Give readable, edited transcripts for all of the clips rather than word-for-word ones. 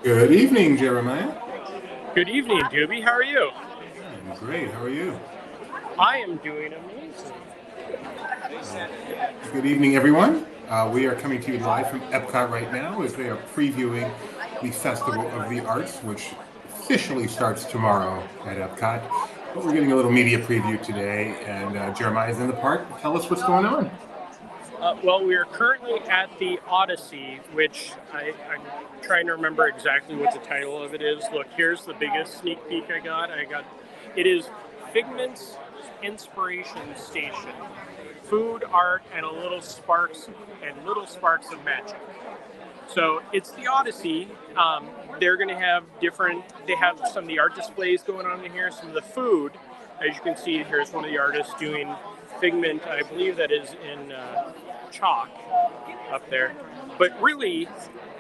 Good evening, Jeremiah. Good evening, Doobie. How are you? I'm great. How are you? I am doing amazing. Good evening, everyone. We are coming to you live from EPCOT right now as they are previewing the Festival of the Arts, which officially starts tomorrow at EPCOT. But we're getting a little media preview today, and Jeremiah's in the park. Tell us what's going on. Well, we are currently at the Odyssey, which I'm trying to remember exactly what the title of it is. Look, here's the biggest sneak peek I got. It is Figment's Inspiration Station. Food, art, and little sparks of magic. So it's the Odyssey. They're going to have they have some of the art displays going on in here, some of the food. As you can see, here's one of the artists doing Figment. I believe that is in chalk up there. But really,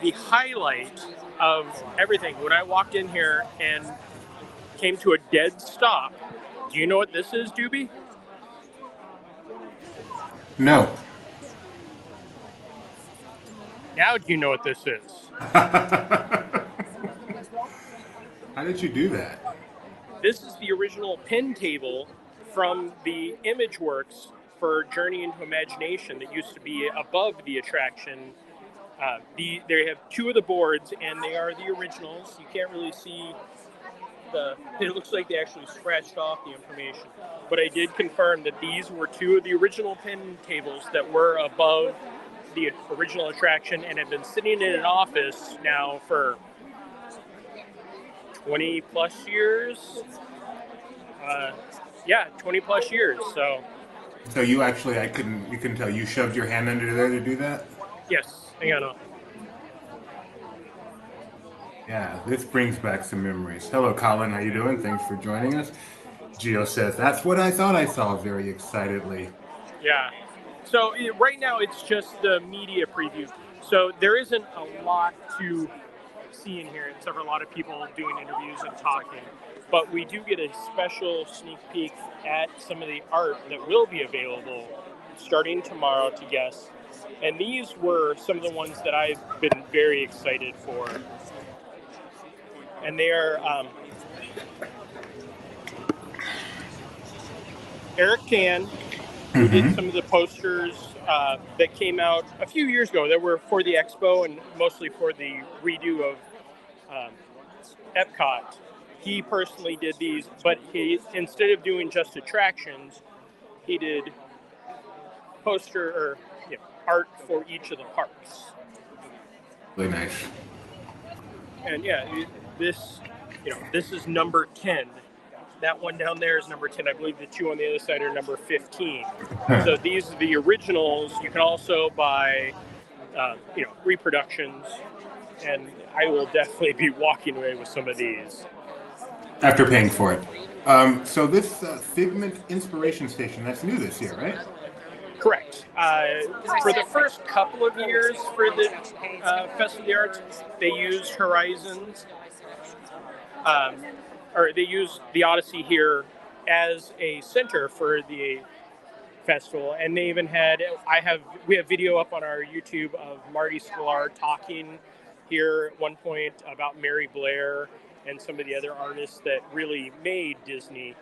the highlight of everything, when I walked in here and came to a dead stop, do you know what this is, Doobie? No. Now do you know what this is? How did you do that? This is the original pin table from the image works for Journey into Imagination that used to be above the attraction. They have two of the boards, and they are the originals. You can't really see it looks like they actually scratched off the information. But I did confirm that these were two of the original pin tables that were above the original attraction and have been sitting in an office now for 20 plus years. 20 plus years. So you actually, you couldn't tell, you shoved your hand under there to do that? Yes, hang on. Yeah, this brings back some memories. Hello, Colin. How you doing? Thanks for joining us. Gio says, that's what I thought I saw, very excitedly. Yeah. So right now it's just the media preview. So there isn't a lot to see in here, except for a lot of people doing interviews and talking. But we do get a special sneak peek at some of the art that will be available starting tomorrow to guests. And these were some of the ones that I've been very excited for. And they are Eric Tan, who did some of the posters that came out a few years ago that were for the expo and mostly for the redo of EPCOT. He personally did these, but instead of doing just attractions, he did art for each of the parks. Really nice. And this is number 10. That one down there is number 10. I believe the two on the other side are number 15. So these are the originals. You can also buy, reproductions, and I will definitely be walking away with some of these. After paying for it. So this Figment Inspiration Station, that's new this year, right? Correct. For the first couple of years for the Festival of the Arts, they used Horizons, or they used the Odyssey here as a center for the festival, and they even we have video up on our YouTube of Marty Sklar talking here at one point about Mary Blair and some of the other artists that really made Disney.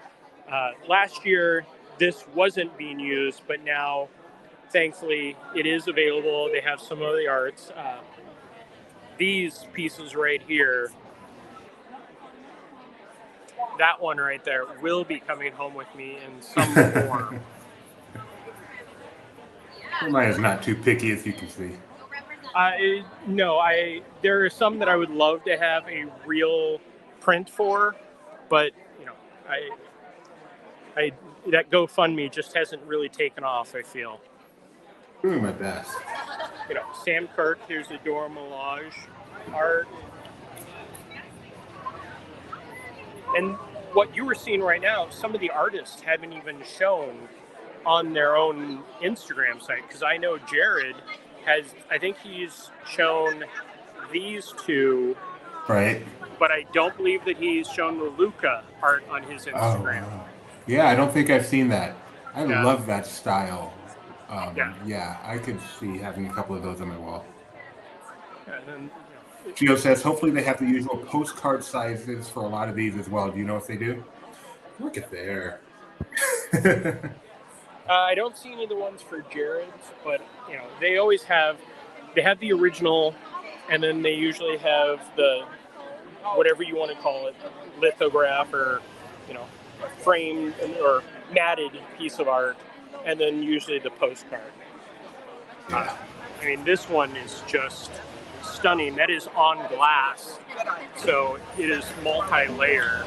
Last year, this wasn't being used, but now, thankfully, it is available. They have some of the arts. These pieces right here, that one right there, will be coming home with me in some form. Maya's not too picky, as you can see. There are some that I would love to have a real print for, but that GoFundMe just hasn't really taken off, I feel. Doing my best. Sam Kirk, here's the Dora Milaje art. And what you were seeing right now, some of the artists haven't even shown on their own Instagram site, because I know Jared I think he's shown these two. Right. But I don't believe that he's shown the Luca art on his Instagram. Oh, wow. Yeah, I don't think I've seen that. I love that style. I could see having a couple of those on my wall. And then Gio says, hopefully they have the usual postcard sizes for a lot of these as well. Do you know if they do? Look at there. I don't see any of the ones for Jared's, but they always have. They have the original, and then they usually have the whatever you want to call it, lithograph or framed or matted piece of art, and then usually the postcard. I mean, this one is just stunning. That is on glass, so it is multi-layer.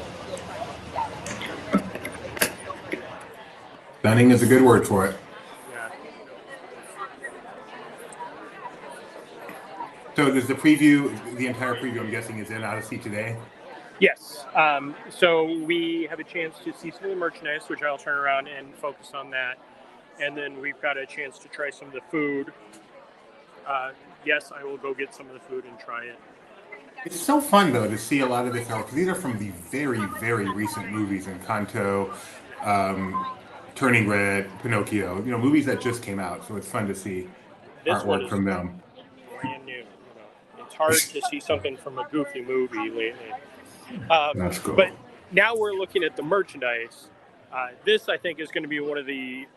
Stunning is a good word for it. Yeah. So there's the entire preview, I'm guessing, is in Odyssey today? Yes. So we have a chance to see some of the merchandise, which I'll turn around and focus on that. And then we've got a chance to try some of the food. Yes, I will go get some of the food and try it. It's so fun, though, to see a lot of this art. These are from the very, very recent movies, Encanto, Turning Red, Pinocchio, movies that just came out. So it's fun to see artwork from them. Brand new. It's hard to see something from a goofy movie lately. That's cool. But now we're looking at the merchandise. This, I think, is going to be one of the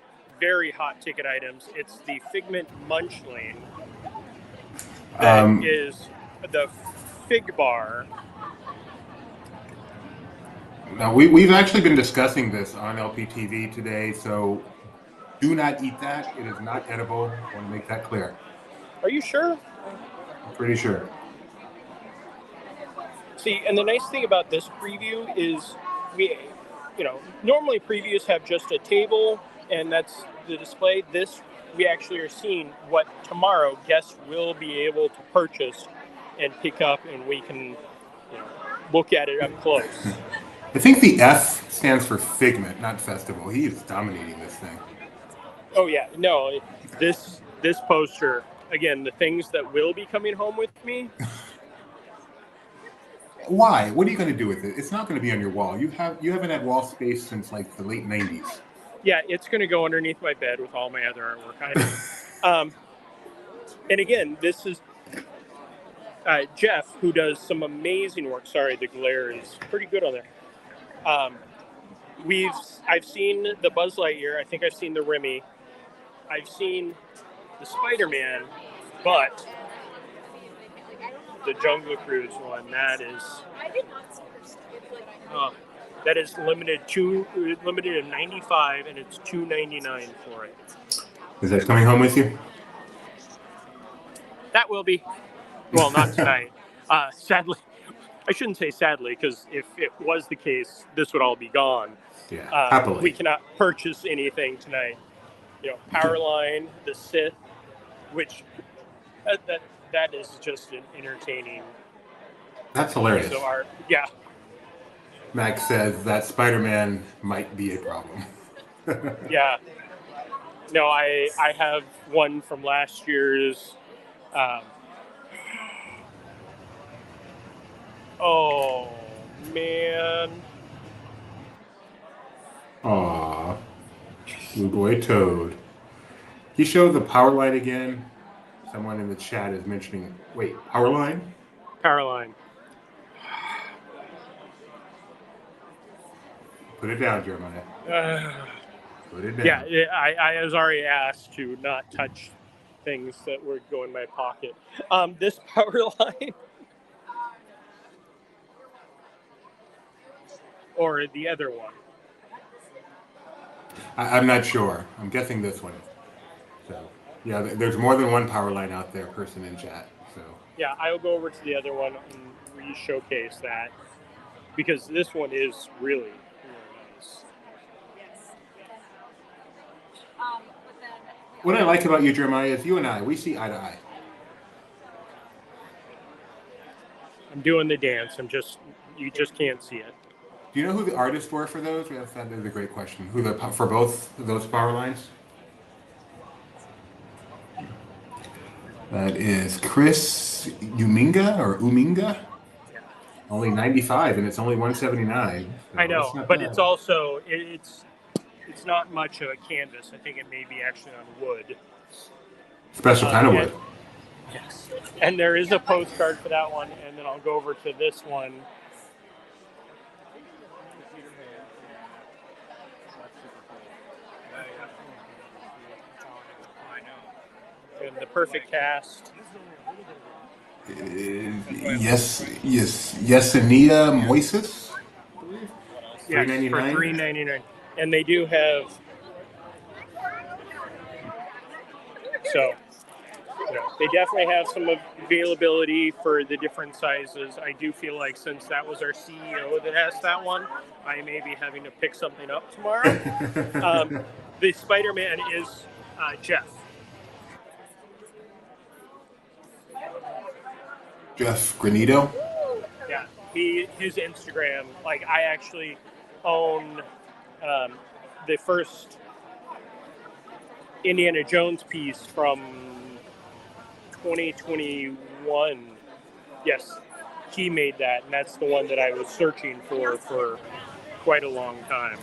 very hot ticket items. It's the Figment Munchling. That is the Fig Bar. Now, we've actually been discussing this on LPTV today, so do not eat that. It is not edible. I want to make that clear. Are you sure? I'm pretty sure. See, and the nice thing about this preview is normally previews have just a table and that's the display. This, we actually are seeing what tomorrow guests will be able to purchase and pick up, and we can look at it up close. I think the F stands for Figment, not Festival. He is dominating this thing. Oh yeah, no, this poster, again, the things that will be coming home with me. Why? What are you going to do with it? It's not going to be on your wall. You haven't had wall space since like the late 90s. Yeah, it's going to go underneath my bed with all my other artwork. And again, this is Jeff, who does some amazing work. Sorry, the glare is pretty good on there. I've seen the Buzz Lightyear. I think I've seen the Remy. I've seen the Spider-Man, but the Jungle Cruise one, that is limited to 95, and it's $2.99 for it. Is that coming home with you? That will be. Well, not tonight. Sadly, I shouldn't say sadly, because if it was the case, this would all be gone. Yeah, happily. We cannot purchase anything tonight. Powerline, the Sith, which that is just an entertaining. That's hilarious. Piece of art. Yeah. Max says that Spider-Man might be a problem. Yeah. No, I have one from last year's. Oh man. Aw. Blue Boy Toad. He showed the power line again. Someone in the chat is mentioning. Wait, power line? Powerline. Put it down, Jeremiah. Put it down. Yeah, I was already asked to not touch things that would go in my pocket. This power line. Or the other one. I'm not sure. I'm guessing this one. So, yeah, there's more than one power line out there, person in chat. So. Yeah, I'll go over to the other one and re-showcase that, because this one is really, really nice. What I like about you, Jeremiah, is you and I, we see eye to eye. I'm doing the dance. You just can't see it. Do you know who the artists were for those? That is a great question. For both of those power lines? That is Chris Uminga. Yeah. Only 95, and it's only 179. So I know, but bad. It's also it's not much of a canvas. I think it may be actually on wood. Special kind of wood. Yes. And there is a postcard for that one, and then I'll go over to this one. And the perfect cast. Yes, Anita Moises, I believe. Yes, for $3.99. And they do have, so they definitely have some availability for the different sizes. I do feel like since that was our CEO that has that one, I may be having to pick something up tomorrow. The Spider-Man is Jeff. Jeff Granito. Yeah, his Instagram. Like I actually own the first Indiana Jones piece from 2021. Yes, he made that, and that's the one that I was searching for quite a long time.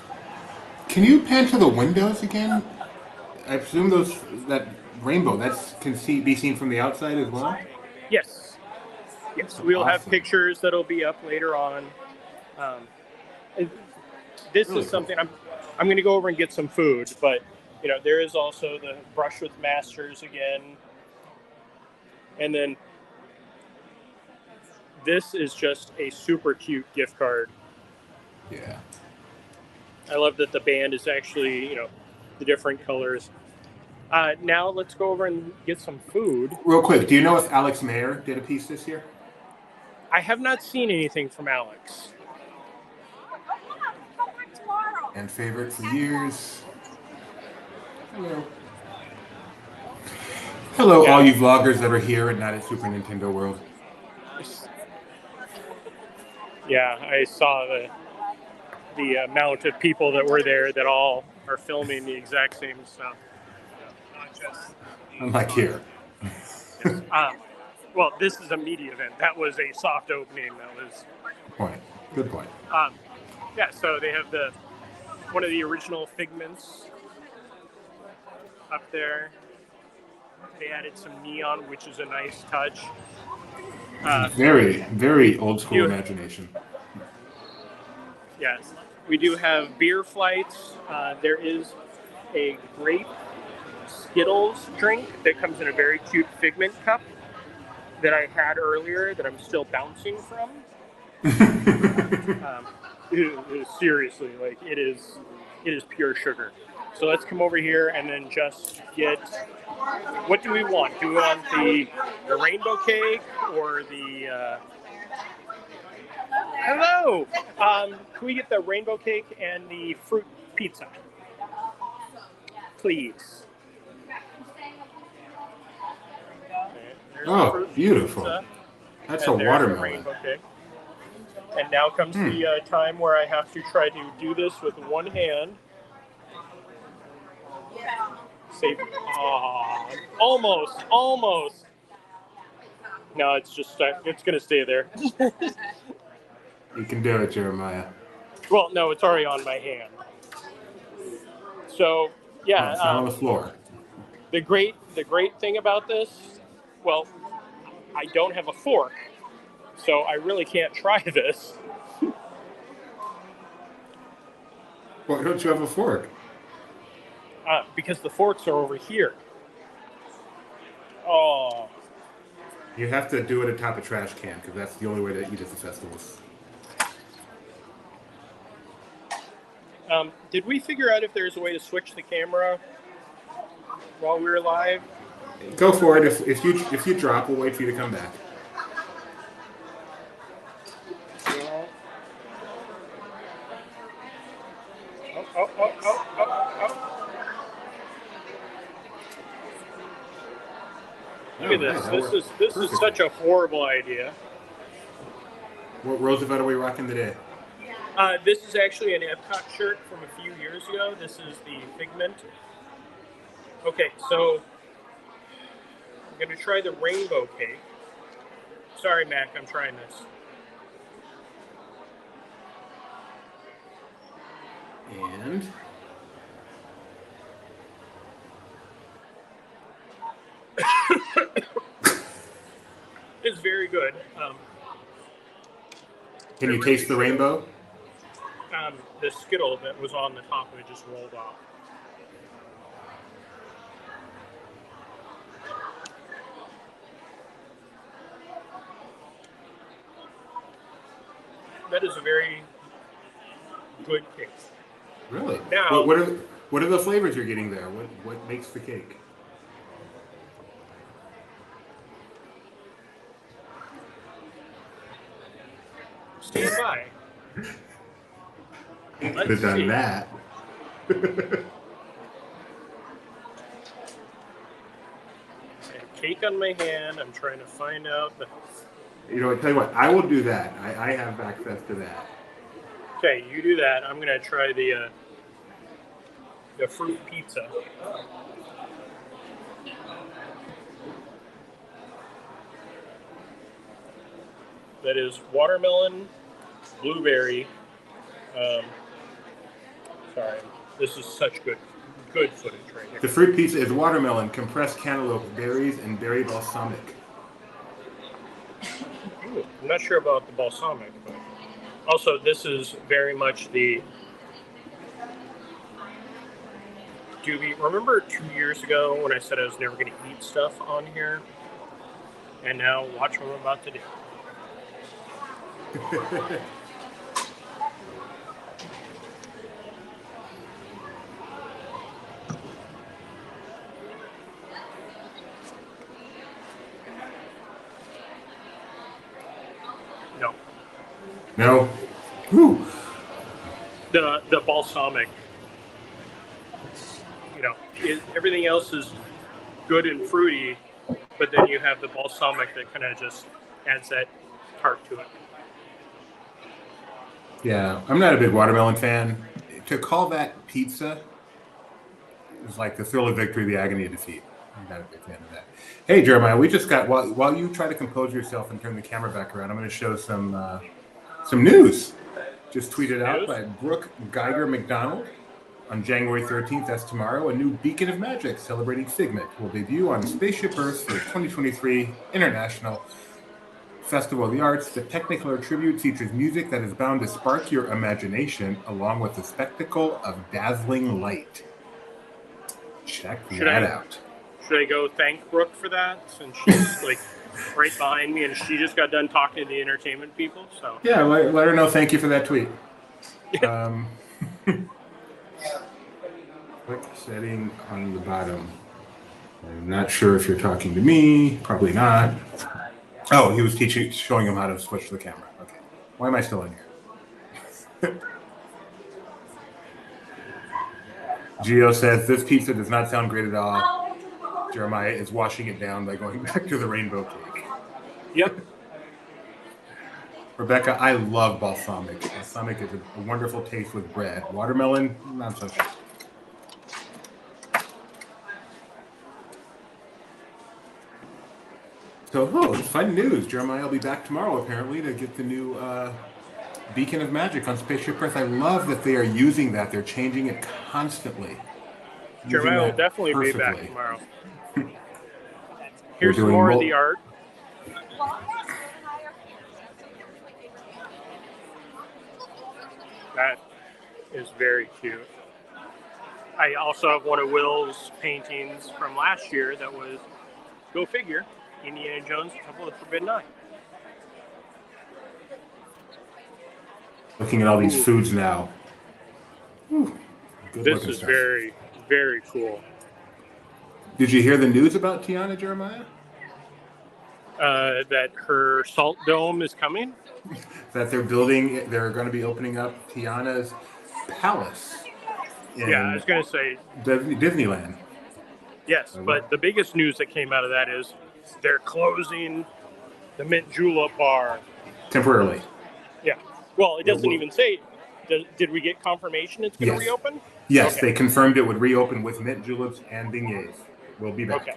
Can you pan to the windows again? I presume that rainbow can be seen from the outside as well. Yes, we'll have pictures that'll be up later on. This really is something cool. I'm going to go over and get some food, but there is also the Brush with Masters again, and then this is just a super cute gift card. Yeah, I love that the band is actually the different colors. Now let's go over and get some food. Real quick, do you know if Alex Mayer did a piece this year? I have not seen anything from Alex. And favorite for years. Hello. Hello, all you vloggers that are here and not at Super Nintendo World. Yeah, I saw the amount of people that were there that all are filming the exact same stuff. I'm like here. Yes. Well, this is a media event. That was a soft opening. That was good point. Yeah, so they have one of the original Figments up there. They added some neon, which is a nice touch. Very, very old school imagination. Yes. We do have beer flights. There is a grape Skittles drink that comes in a very cute Figment cup that I had earlier that I'm still bouncing from. Seriously, like it is pure sugar. So let's come over here and then just get, what do we want? Do we want the rainbow cake or the, hello! Can we get the rainbow cake and the fruit pizza? Please. Oh, beautiful. That's a watermelon. And now comes the time where I have to try to do this with one hand. Save. Almost. No, it's just it's going to stay there. You can do it, Jeremiah. Well, no, it's already on my hand. So, yeah. It's not on the floor. The great thing about this, well, I don't have a fork, so I really can't try this. Why don't you have a fork? Because the forks are over here. Oh. You have to do it atop a trash can, because that's the only way to eat at the festivals. Did we figure out if there's a way to switch the camera while we were live? Go for it. If you drop, we'll wait for you to come back. Look at this. This is such a horrible idea. What Roosevelt are we rocking today? This is actually an EPCOT shirt from a few years ago. This is the Figment. Okay, so I'm going to try the rainbow cake. Sorry, Mac, I'm trying this. And good. Can you taste the rainbow? The Skittle that was on the top of it just rolled off. That is a very good cake. Really? Now, what are the flavors you're getting there? What makes the cake? Stand by. Could have done that. Cake on my hand. I'm trying to find out the. You know, I tell you what, I will do that. I have access to that. Okay, you do that. I'm gonna try the fruit pizza. That is watermelon, blueberry. Sorry, this is such good footage right here. The fruit pizza is watermelon, compressed cantaloupe, berries, and berry balsamic. Ooh, I'm not sure about the balsamic, but also this is very much the. Do we remember 2 years ago when I said I was never going to eat stuff on here? And now watch what I'm about to do. No. No. Whew. The balsamic. You know, everything else is good and fruity, but then you have the balsamic that kind of just adds that tart to it. Yeah, I'm not a big watermelon fan. To call that pizza is like the thrill of victory, the agony of defeat. I'm not a big fan of that. Hey, Jeremiah, we just got while you try to compose yourself and turn the camera back around, I'm going to show some news. Just tweeted out by Brooke Geiger McDonald on January 13th. That's tomorrow. A new beacon of magic celebrating Figment will debut on Spaceship Earth for 2023 International Festival of the Arts. The Technicolor tribute features music that is bound to spark your imagination, along with the spectacle of dazzling light. Check that out. Should I go thank Brooke for that, since she's like right behind me and she just got done talking to the entertainment people? So yeah, let her know. Thank you for that tweet. Click setting on the bottom. I'm not sure if you're talking to me. Probably not. Oh, he was showing him how to switch the camera. Okay. Why am I still in here? Gio says, this pizza does not sound great at all. Jeremiah is washing it down by going back to the rainbow cake. Yep. Rebecca, I love balsamic. Balsamic is a wonderful taste with bread. Watermelon, not so sure. So, fun news. Jeremiah will be back tomorrow, apparently, to get the new Beacon of Magic on Spaceship Earth. I love that they are using that. They're changing it constantly. Jeremiah will definitely be back tomorrow. Here's more of the art. That is very cute. I also have one of Will's paintings from last year that was, go figure, Indiana Jones, Temple of the Forbidden Eye. Looking at all these foods now. This is very, very cool. Did you hear the news about Tiana, Jeremiah? That her salt dome is coming? That they're going to be opening up Tiana's palace. Yeah, I was going to say Disneyland. Yes, but the biggest news that came out of that is they're closing the Mint Julep bar. Temporarily. Yeah. Well, it doesn't even say. Did we get confirmation it's going to reopen? Yes, okay. They confirmed it would reopen with mint juleps and beignets. We'll be back. Okay.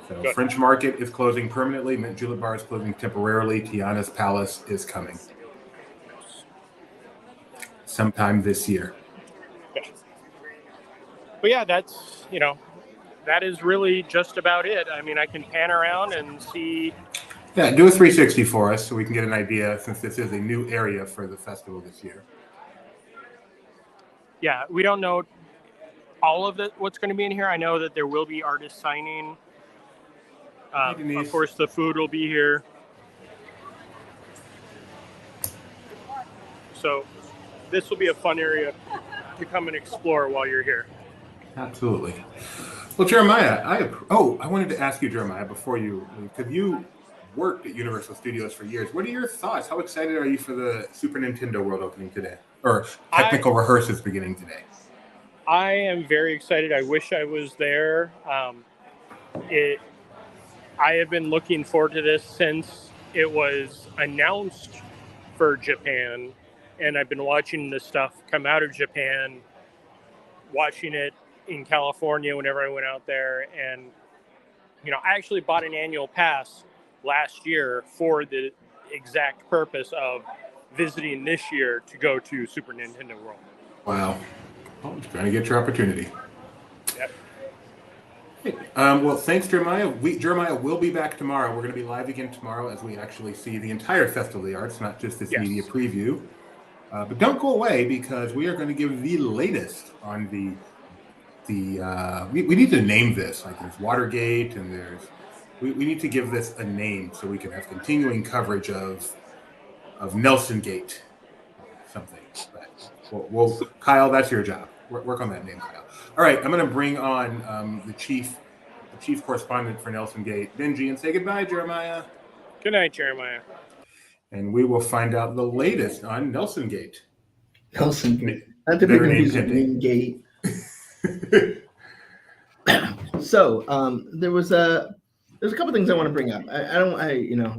So good. French Market is closing permanently. Mint Julep Bar is closing temporarily. Tiana's Palace is coming. Sometime this year. Yeah. But yeah, that's, that is really just about it. I mean, I can pan around and see Yeah, do a 360 for us so we can get an idea, since this is a new area for the festival this year. Yeah, we don't know all of what's going to be in here. I know that there will be artist signing. Hey, Of Denise. course, the food will be here. So this will be a fun area to come and explore while you're here. Absolutely. Well, Jeremiah, I wanted to ask you, Jeremiah, before you leave, because you worked at Universal Studios for years. What are your thoughts? How excited are you for the Super Nintendo World opening today, or technical rehearsals beginning today? I am very excited. I wish I was there. I have been looking forward to this since it was announced for Japan, and I've been watching the stuff come out of Japan, watching it in California whenever I went out there. And I actually bought an annual pass last year for the exact purpose of visiting this year to go to Super Nintendo World. Wow. Well, just trying to get your opportunity. Yep. Well, thanks, Jeremiah. Jeremiah will be back tomorrow. We're going to be live again tomorrow as we actually see the entire Festival of the Arts, not just this media preview. But don't go away, because we are going to give the latest on we need to name this. Like, there's Watergate, and we need to give this a name so we can have continuing coverage of Nelson Gate, something. But Kyle, that's your job. Work on that name, Kyle. All right, I'm going to bring on the chief correspondent for Nelson Gate, Benji, and say goodbye, Jeremiah. Good night, Jeremiah. And we will find out the latest on Nelson Gate. Nelson Gate. Not to be confused with Name Gate. So there's a couple things I want to bring up.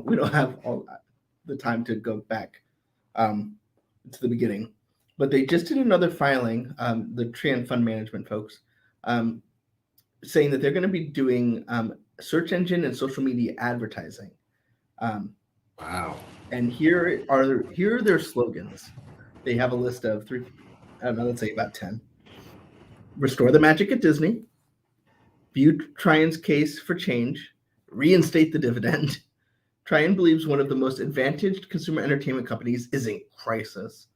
We don't have all the time to go back to the beginning, but they just did another filing, the Tran Fund Management folks, saying that they're going to be doing search engine and social media advertising. Wow. And here are their slogans. They have a list of three, I don't know, let's say about 10. Restore the magic at Disney. View Trian's case for change. Reinstate the dividend. Trian believes one of the most advantaged consumer entertainment companies is in crisis.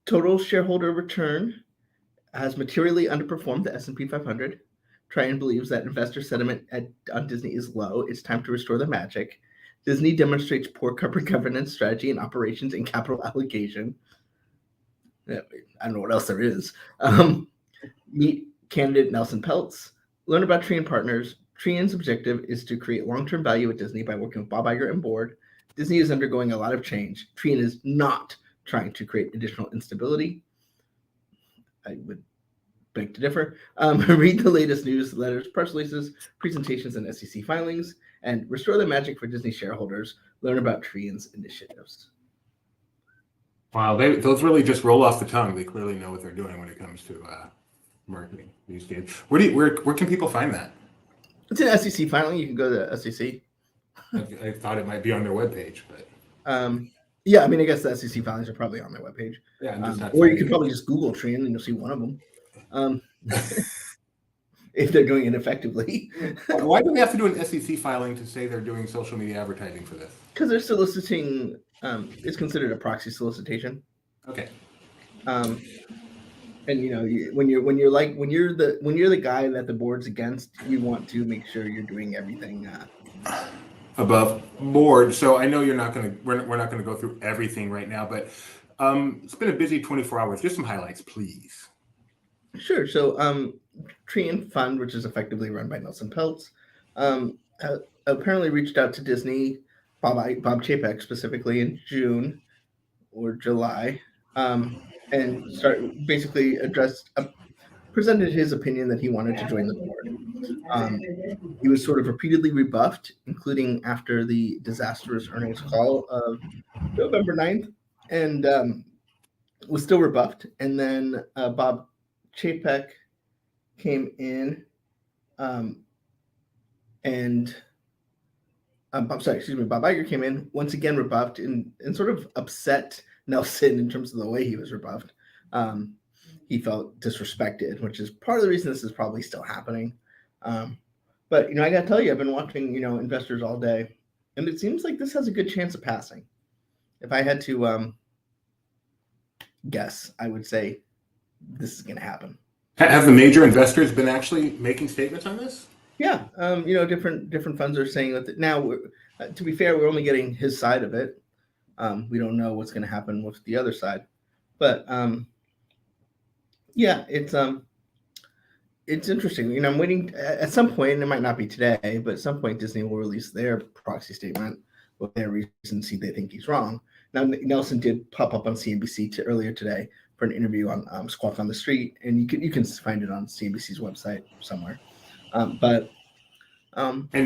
Total shareholder return has materially underperformed the S&P 500. Trian believes that investor sentiment on Disney is low. It's time to restore the magic. Disney demonstrates poor corporate governance, strategy, and operations and capital allocation. I don't know what else there is. Meet candidate Nelson Peltz. Learn about Trian Partners. Trian's objective is to create long-term value at Disney by working with Bob Iger and board. Disney is undergoing a lot of change. Trian is not trying to create additional instability. I would beg to differ. Read the latest newsletters, press releases, presentations, and SEC filings, and restore the magic for Disney shareholders. Learn about Trian's initiatives. Wow, those really just roll off the tongue. They clearly know what they're doing when it comes to marketing these days. Where can people find that? It's an SEC filing. You can go to SEC. I thought it might be on their webpage, but yeah, I mean, I guess the SEC filings are probably on their webpage. Yeah, or you could probably just Google Trian and you'll see one of them. If they're doing it effectively. Why do we have to do an SEC filing to say they're doing social media advertising for this? Because they're soliciting. It's considered a proxy solicitation. Okay. And when you're the guy that the board's against, you want to make sure you're doing everything above board. So I know we're not going to go through everything right now, but it's been a busy 24 hours. Just some highlights, please. Sure. So Trian Fund, which is effectively run by Nelson Peltz, apparently reached out to Disney, Bob Chapek specifically, in June or July, and presented his opinion that he wanted to join the board. He was sort of repeatedly rebuffed, including after the disastrous earnings call of November 9th, and was still rebuffed. And then Bob Chapek came in Bob Iger came in, once again rebuffed, and sort of upset Nelson in terms of the way he was rebuffed. He felt disrespected, which is part of the reason this is probably still happening. But I got to tell you, I've been watching investors all day, And it seems like this has a good chance of passing. If I had to guess, I would say this is going to happen. Have the major investors been actually making statements on this? Yeah, different funds are saying that now. To be fair, we're only getting his side of it. We don't know what's going to happen with the other side, but yeah, it's interesting. I'm waiting at some point, and it might not be today, but at some point Disney will release their proxy statement with their reasons they think he's wrong. Now, Nelson did pop up on CNBC earlier today for an interview on Squawk on the Street, and you can find it on CNBC's website somewhere. And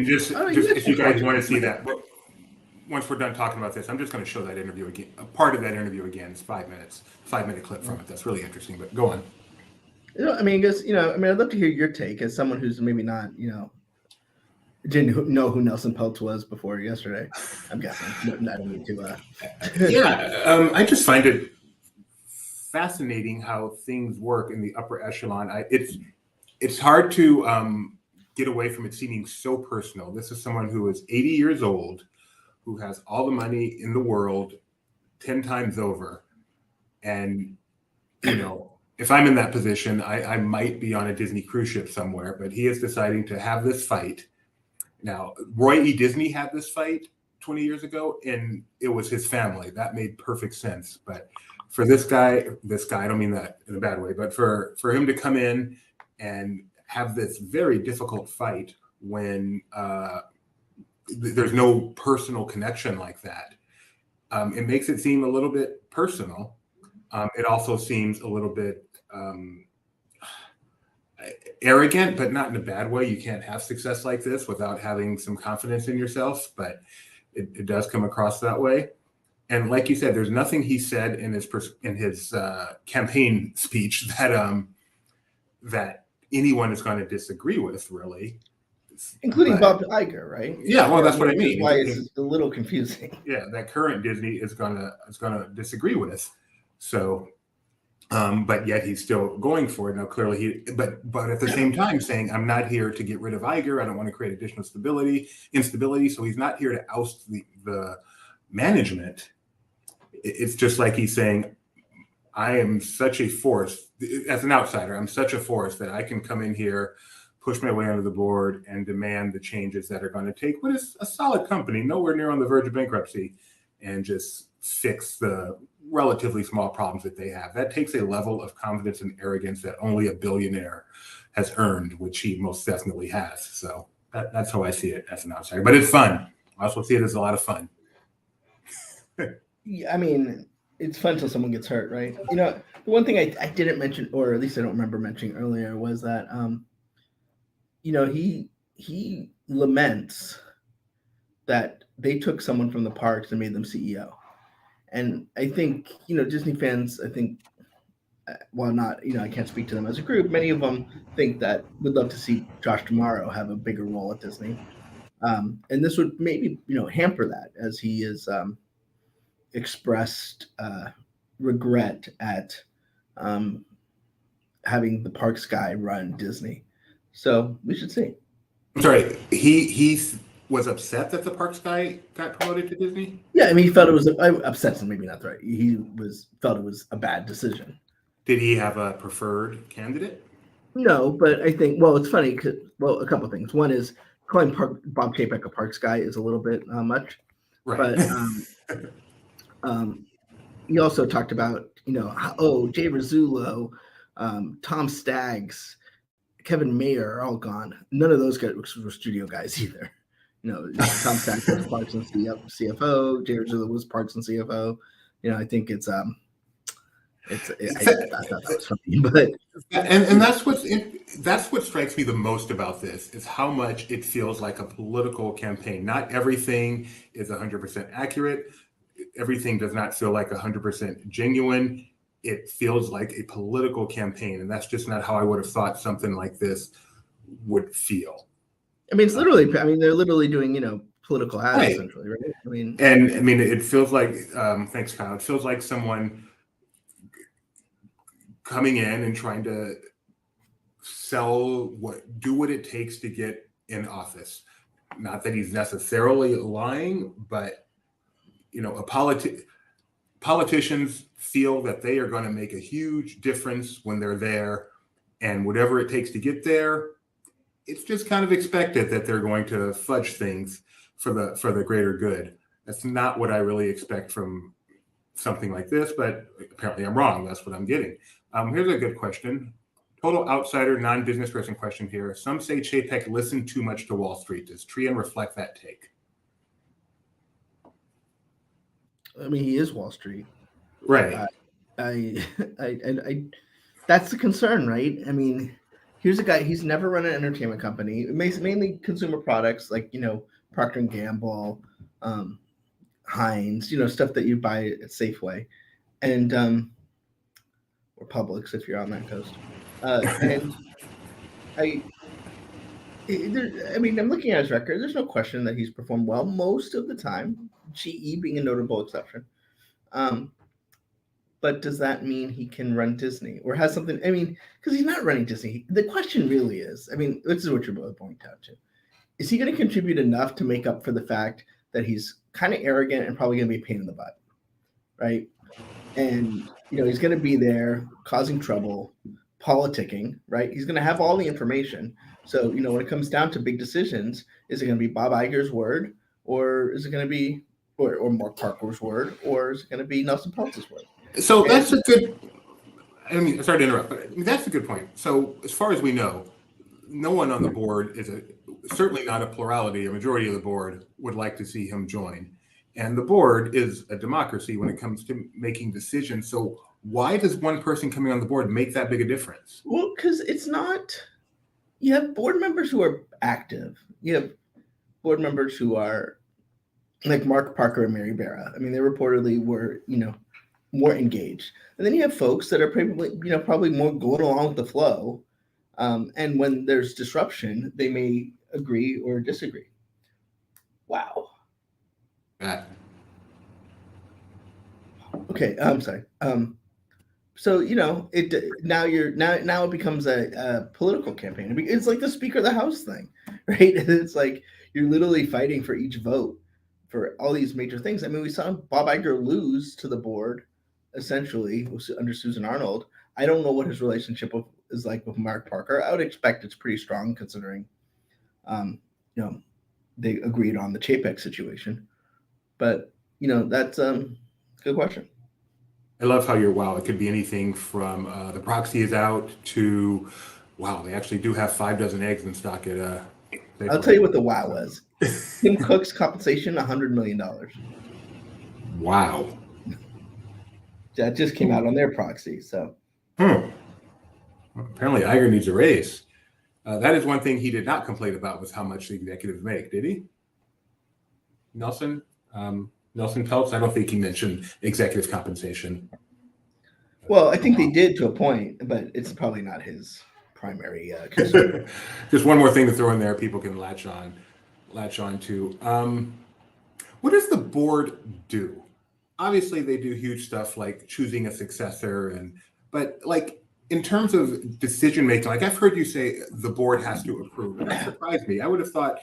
just if you guys want to see that, once we're done talking about this, I'm just going to show that interview again. A part of that interview again is 5 minutes, 5-minute clip from it. That's really interesting. But go on. I'd love to hear your take as someone who's maybe not, didn't know who Nelson Peltz was before yesterday. I'm guessing. I don't need to. Yeah, I just find it fascinating how things work in the upper echelon. It's hard to get away from it seeming so personal. This is someone who is 80 years old, who has all the money in the world 10 times over, and if I'm in that position, I might be on a Disney cruise ship somewhere, but he is deciding to have this fight. Now, Roy E. Disney had this fight 20 years ago, and it was his family. That made perfect sense. But for this guy, I don't mean that in a bad way, but for him to come in and have this very difficult fight when there's no personal connection like that, it makes it seem a little bit personal. It also seems a little bit arrogant, but not in a bad way. You can't have success like this without having some confidence in yourself, but it does come across that way. And like you said, there's nothing he said in his campaign speech that anyone is going to disagree with, really. Including Bob Iger, right? Yeah, well, that's what I mean. Why it's a little confusing. Yeah, that current Disney is gonna disagree with. So, but yet he's still going for it. Now, clearly but at the same time saying, I'm not here to get rid of Iger. I don't want to create additional instability. So he's not here to oust the management. It's just like he's saying, I am such a force, as an outsider, I'm such a force that I can come in here, push my way under the board, and demand the changes that are going to take what is a solid company, nowhere near on the verge of bankruptcy, and just fix the relatively small problems that they have. That takes a level of confidence and arrogance that only a billionaire has earned, which he most definitely has. So that's how I see it as an outsider. But it's fun. I also see it as a lot of fun. Yeah, I mean, it's fun till someone gets hurt, right? The one thing I didn't mention, or at least I don't remember mentioning earlier, was that he laments that they took someone from the parks and made them CEO. And I think, Disney fans, while not, I can't speak to them as a group, many of them think that would love to see Josh Tomorrow have a bigger role at Disney. And this would maybe, hamper that, as he has expressed regret at having the parks guy run Disney. So we should see. I'm sorry, he was upset that the parks guy got promoted to Disney? Yeah, I mean, he felt it was upset, maybe not right. He felt it was a bad decision. Did he have a preferred candidate? No, but I think, it's funny because, a couple of things. One is calling Bob Chapek a parks guy is a little bit much. Right. But he also talked about, Jay Rizzullo, Tom Staggs, Kevin Mayer are all gone. None of those guys were studio guys either. Tom Staggs was Parks and CFO. Jay Rizzullo was Parks and CFO. I think I thought that was funny, but and that's what strikes me the most about this is how much it feels like a political campaign. Not everything is 100% accurate. Everything does not feel like 100% genuine. It feels like a political campaign, and that's just not how I would have thought something like this would feel. I mean, it's literally. They're literally doing, political ads, right. Essentially, right? It feels like. Thanks, Kyle. It feels like someone coming in and trying to do what it takes to get in office. not that he's necessarily lying, but politicians feel that they are going to make a huge difference when they're there, and whatever it takes to get there, it's just kind of expected that they're going to fudge things for the greater good. That's not what I really expect from something like this, but apparently I'm wrong. That's what I'm getting. Here's a good question. Total outsider, non-business person question here. Some say Chapek listened too much to Wall Street. Does Trian reflect that take? I mean, he is Wall Street. Right. I that's the concern, right? I mean, here's a guy, he's never run an entertainment company. It makes mainly consumer products like, Procter and Gamble, Heinz, stuff that you buy at Safeway and or Publix if you're on that coast. And I'm looking at his record. There's no question that he's performed well most of the time, GE being a notable exception. But does that mean he can run Disney or has something? I mean, because he's not running Disney. The question really is, this is what you're both pointing out to. Is he going to contribute enough to make up for the fact that he's kind of arrogant and probably going to be a pain in the butt, right? And, he's going to be there causing trouble, politicking, right? He's going to have all the information. So, when it comes down to big decisions, is it going to be Bob Iger's word or is it going to be, or Mark Parker's word, or is it going to be Nelson Peltz's word? So that's a good, sorry to interrupt, but that's a good point. So as far as we know, no one on the board certainly not a plurality, a majority of the board would like to see him join. And the board is a democracy when it comes to making decisions. So why does one person coming on the board make that big a difference? Well, because it's not, you have board members who are active. You have board members who are like Mark Parker and Mary Barra. They reportedly were, more engaged. And then you have folks that are probably more going along with the flow. And when there's disruption, they may agree or disagree. Wow. Okay, I'm sorry. So now it becomes a political campaign. It's like the Speaker of the House thing, right? It's like you're literally fighting for each vote for all these major things. We saw Bob Iger lose to the board, essentially, under Susan Arnold. I don't know what his relationship is like with Mark Parker. I would expect it's pretty strong considering, they agreed on the Chapek situation. But, that's a good question. I love how it could be anything from the proxy is out to, wow, they actually do have 5 dozen eggs in stock at I'll tell you what the wow was. Tim Cook's compensation, $100 million. Wow. That just came out on their proxy. So, well, apparently Iger needs a raise. That is one thing he did not complain about was how much the executives make. Did he? Nelson Peltz. I don't think he mentioned executive compensation. Well, I think they did to a point, but it's probably not his primary concern. Just one more thing to throw in there, people can latch on to. What does the board do? Obviously, they do huge stuff like choosing a successor, but in terms of decision making, I've heard you say the board has to approve, and that surprised me. I would have thought.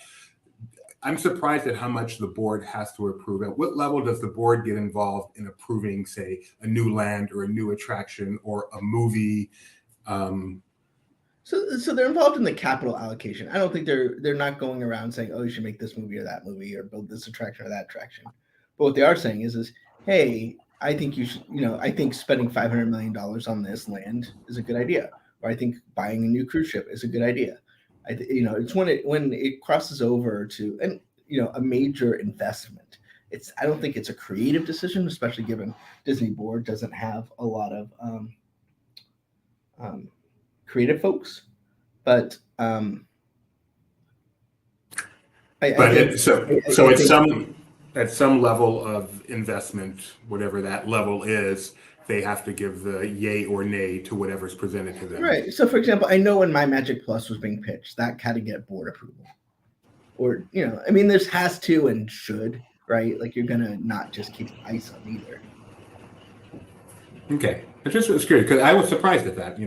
I'm surprised at how much the board has to approve. At what level does the board get involved in approving, say, a new land or a new attraction or a movie? So they're involved in the capital allocation. I don't think they're not going around saying, oh, you should make this movie or that movie or build this attraction or that attraction. But what they are saying is hey, I think you should, I think spending $500 million on this land is a good idea. Or I think buying a new cruise ship is a good idea. It's when it crosses over to a major investment. I don't think it's a creative decision, especially given Disney board doesn't have a lot of creative folks. But at some level of investment, whatever that level is, they have to give the yay or nay to whatever's presented to them. Right. So, for example, I know when My Magic Plus was being pitched, that had to get board approval. Or, there's has to and should, right? You're going to not just keep ice on either. Okay. I just was curious because I was surprised at that.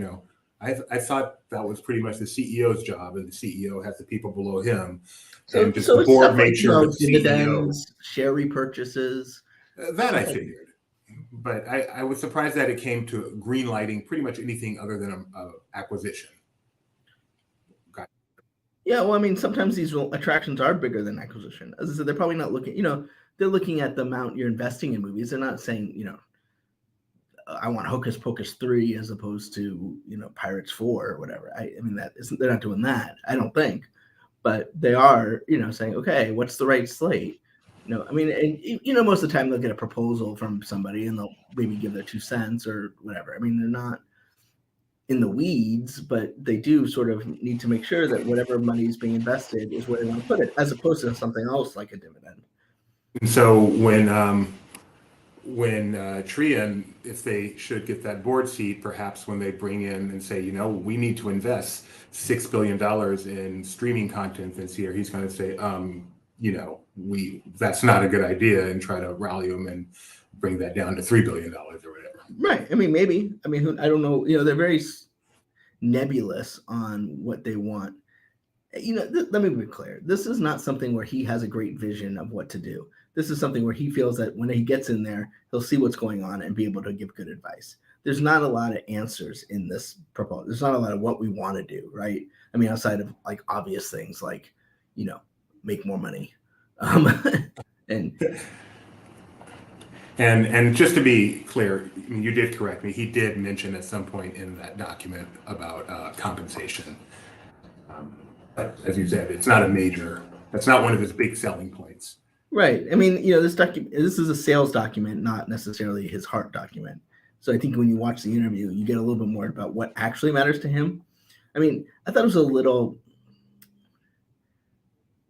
I thought that was pretty much the CEO's job, and the CEO has the people below him, So, and just so the it's board stuff like, made sure the CEO. dividends, share repurchases. That I figured, but I was surprised that it came to green lighting pretty much anything other than a acquisition. Yeah, well, I mean, sometimes these attractions are bigger than acquisition. As I said, they're probably not looking, they're looking at the amount you're investing in movies. They're not saying, I want Hocus Pocus 3 as opposed to, Pirates 4 or whatever. I mean, they're not doing that, I don't think. But they are, saying, okay, what's the right slate? I mean, and, most of the time they'll get a proposal from somebody and they'll maybe give their 2 cents or whatever. I mean, they're not in the weeds, but they do sort of need to make sure that whatever money is being invested is where they want to put it, as opposed to something else like a dividend. And so when Trian, if they should get that board seat, perhaps when they bring in and say, we need to invest $6 billion in streaming content this year, he's going to say, that's not a good idea, and try to rally them and bring that down to $3 billion or whatever. Right. I mean, maybe. I mean, I don't know. They're very nebulous on what they want. Let me be clear. This is not something where he has a great vision of what to do. This is something where he feels that when he gets in there, he'll see what's going on and be able to give good advice. There's not a lot of answers in this proposal. There's not a lot of what we want to do, right? I mean, outside of like obvious things like, make more money. And just to be clear, you did correct me. He did mention at some point in that document about compensation. But as you said, it's not that's not one of his big selling points. Right. I mean, this is a sales document, not necessarily his heart document. So I think when you watch the interview, you get a little bit more about what actually matters to him. I mean, I thought it was a little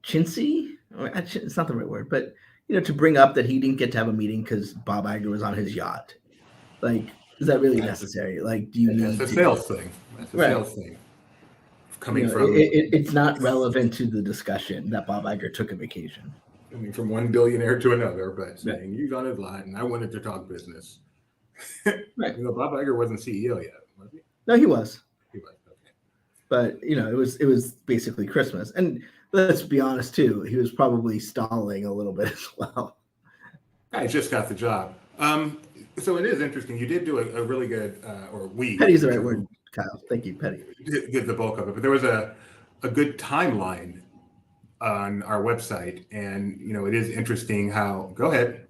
chintzy. It's not the right word, but to bring up that he didn't get to have a meeting because Bob Iger was on his yacht. Like, is that really necessary? Like, do you need a sales thing? That's a sales thing. Coming from it's not relevant to the discussion that Bob Iger took a vacation. Coming from one billionaire to another, but saying he's on his lot, and I wanted to talk business. Right. Bob Iger wasn't CEO yet, was he? No, he was. He was. Okay. But it was basically Christmas, and let's be honest too, he was probably stalling a little bit as well. I just got the job. So it is interesting. You did do a really good, Petty's the right word, Kyle. Thank you, Petty. Did the bulk of it, but there was a good timeline on our website, and it is interesting how. Go ahead.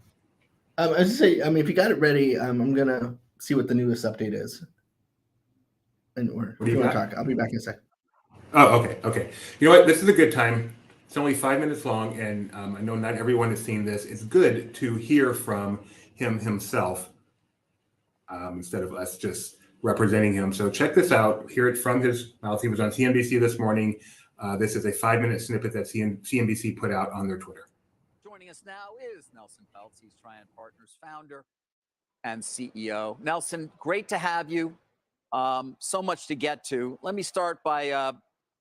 I was just say, if you got it ready, I'm gonna see what the newest update is, and if you want to talk, I'll be back in a second. Oh, okay. You know what? This is a good time. It's only 5 minutes long, and I know not everyone has seen this. It's good to hear from him himself instead of us just representing him. So check this out. Hear it from his mouth. He was on CNBC this morning. This is a 5-minute snippet that CNBC put out on their Twitter. Joining us now is Nelson Peltz. He's Trian Partners founder and CEO. Nelson, great to have you. So much to get to. Let me start by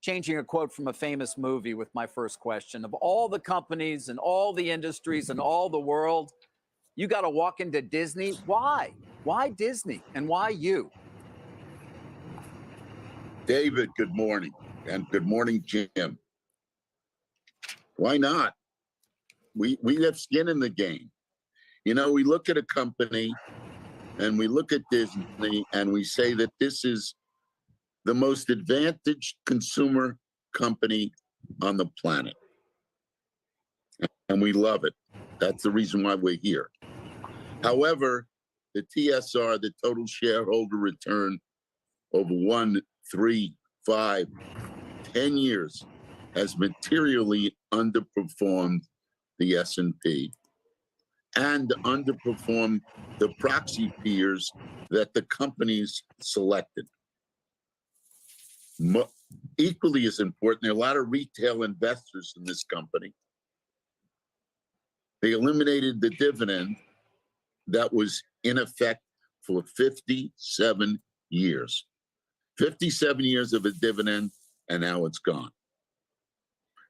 changing a quote from a famous movie with my first question. Of all the companies and all the industries and all the world, you got to walk into Disney. Why? Why Disney? And why you? David, good morning. And good morning, Jim. Why not? We have skin in the game. We look at a company and we look at Disney and we say that this is the most advantaged consumer company on the planet. And we love it. That's the reason why we're here. However, the TSR, the total shareholder return over 1, 3, 5, 10 years has materially underperformed the S&P and underperformed the proxy peers that the companies selected. Equally as important, there are a lot of retail investors in this company. They eliminated the dividend that was in effect for 57 years. 57 years of a dividend, and now it's gone.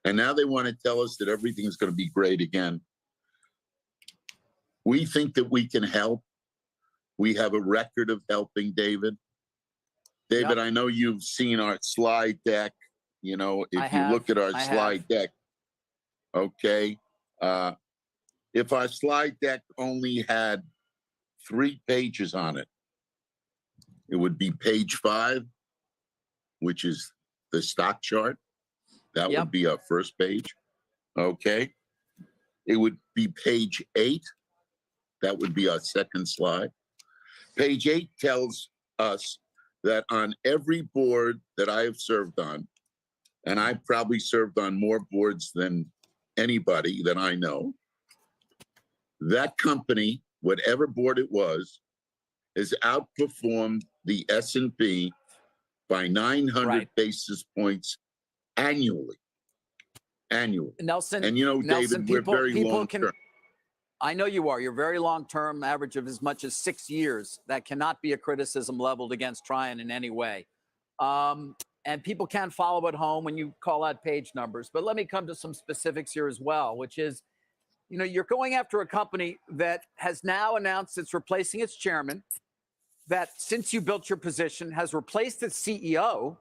And now they want to tell us that everything's going to be great again. We think that we can help. We have a record of helping, David. David, I know you've seen our slide deck. You know, if you look at our slide deck, okay, if our slide deck only had 3 pages on it, it would be page 5, which is the stock chart. That would be our first page. Okay. It would be page 8. That would be our second slide. Page 8 tells us that on every board that I have served on, and I've probably served on more boards than anybody that I know, that company, whatever board it was, has outperformed the S&P by 900 basis points annually. Nelson, And you know, Nelson, David, we're very long term. I know you are. You're very long term, average of as much as 6 years. That cannot be a criticism leveled against Trian in any way. And people can follow at home when you call out page numbers. But let me come to some specifics here as well, which is, you know, you're going after a company that has now announced it's replacing its chairman, that since you built your position has replaced its CEO,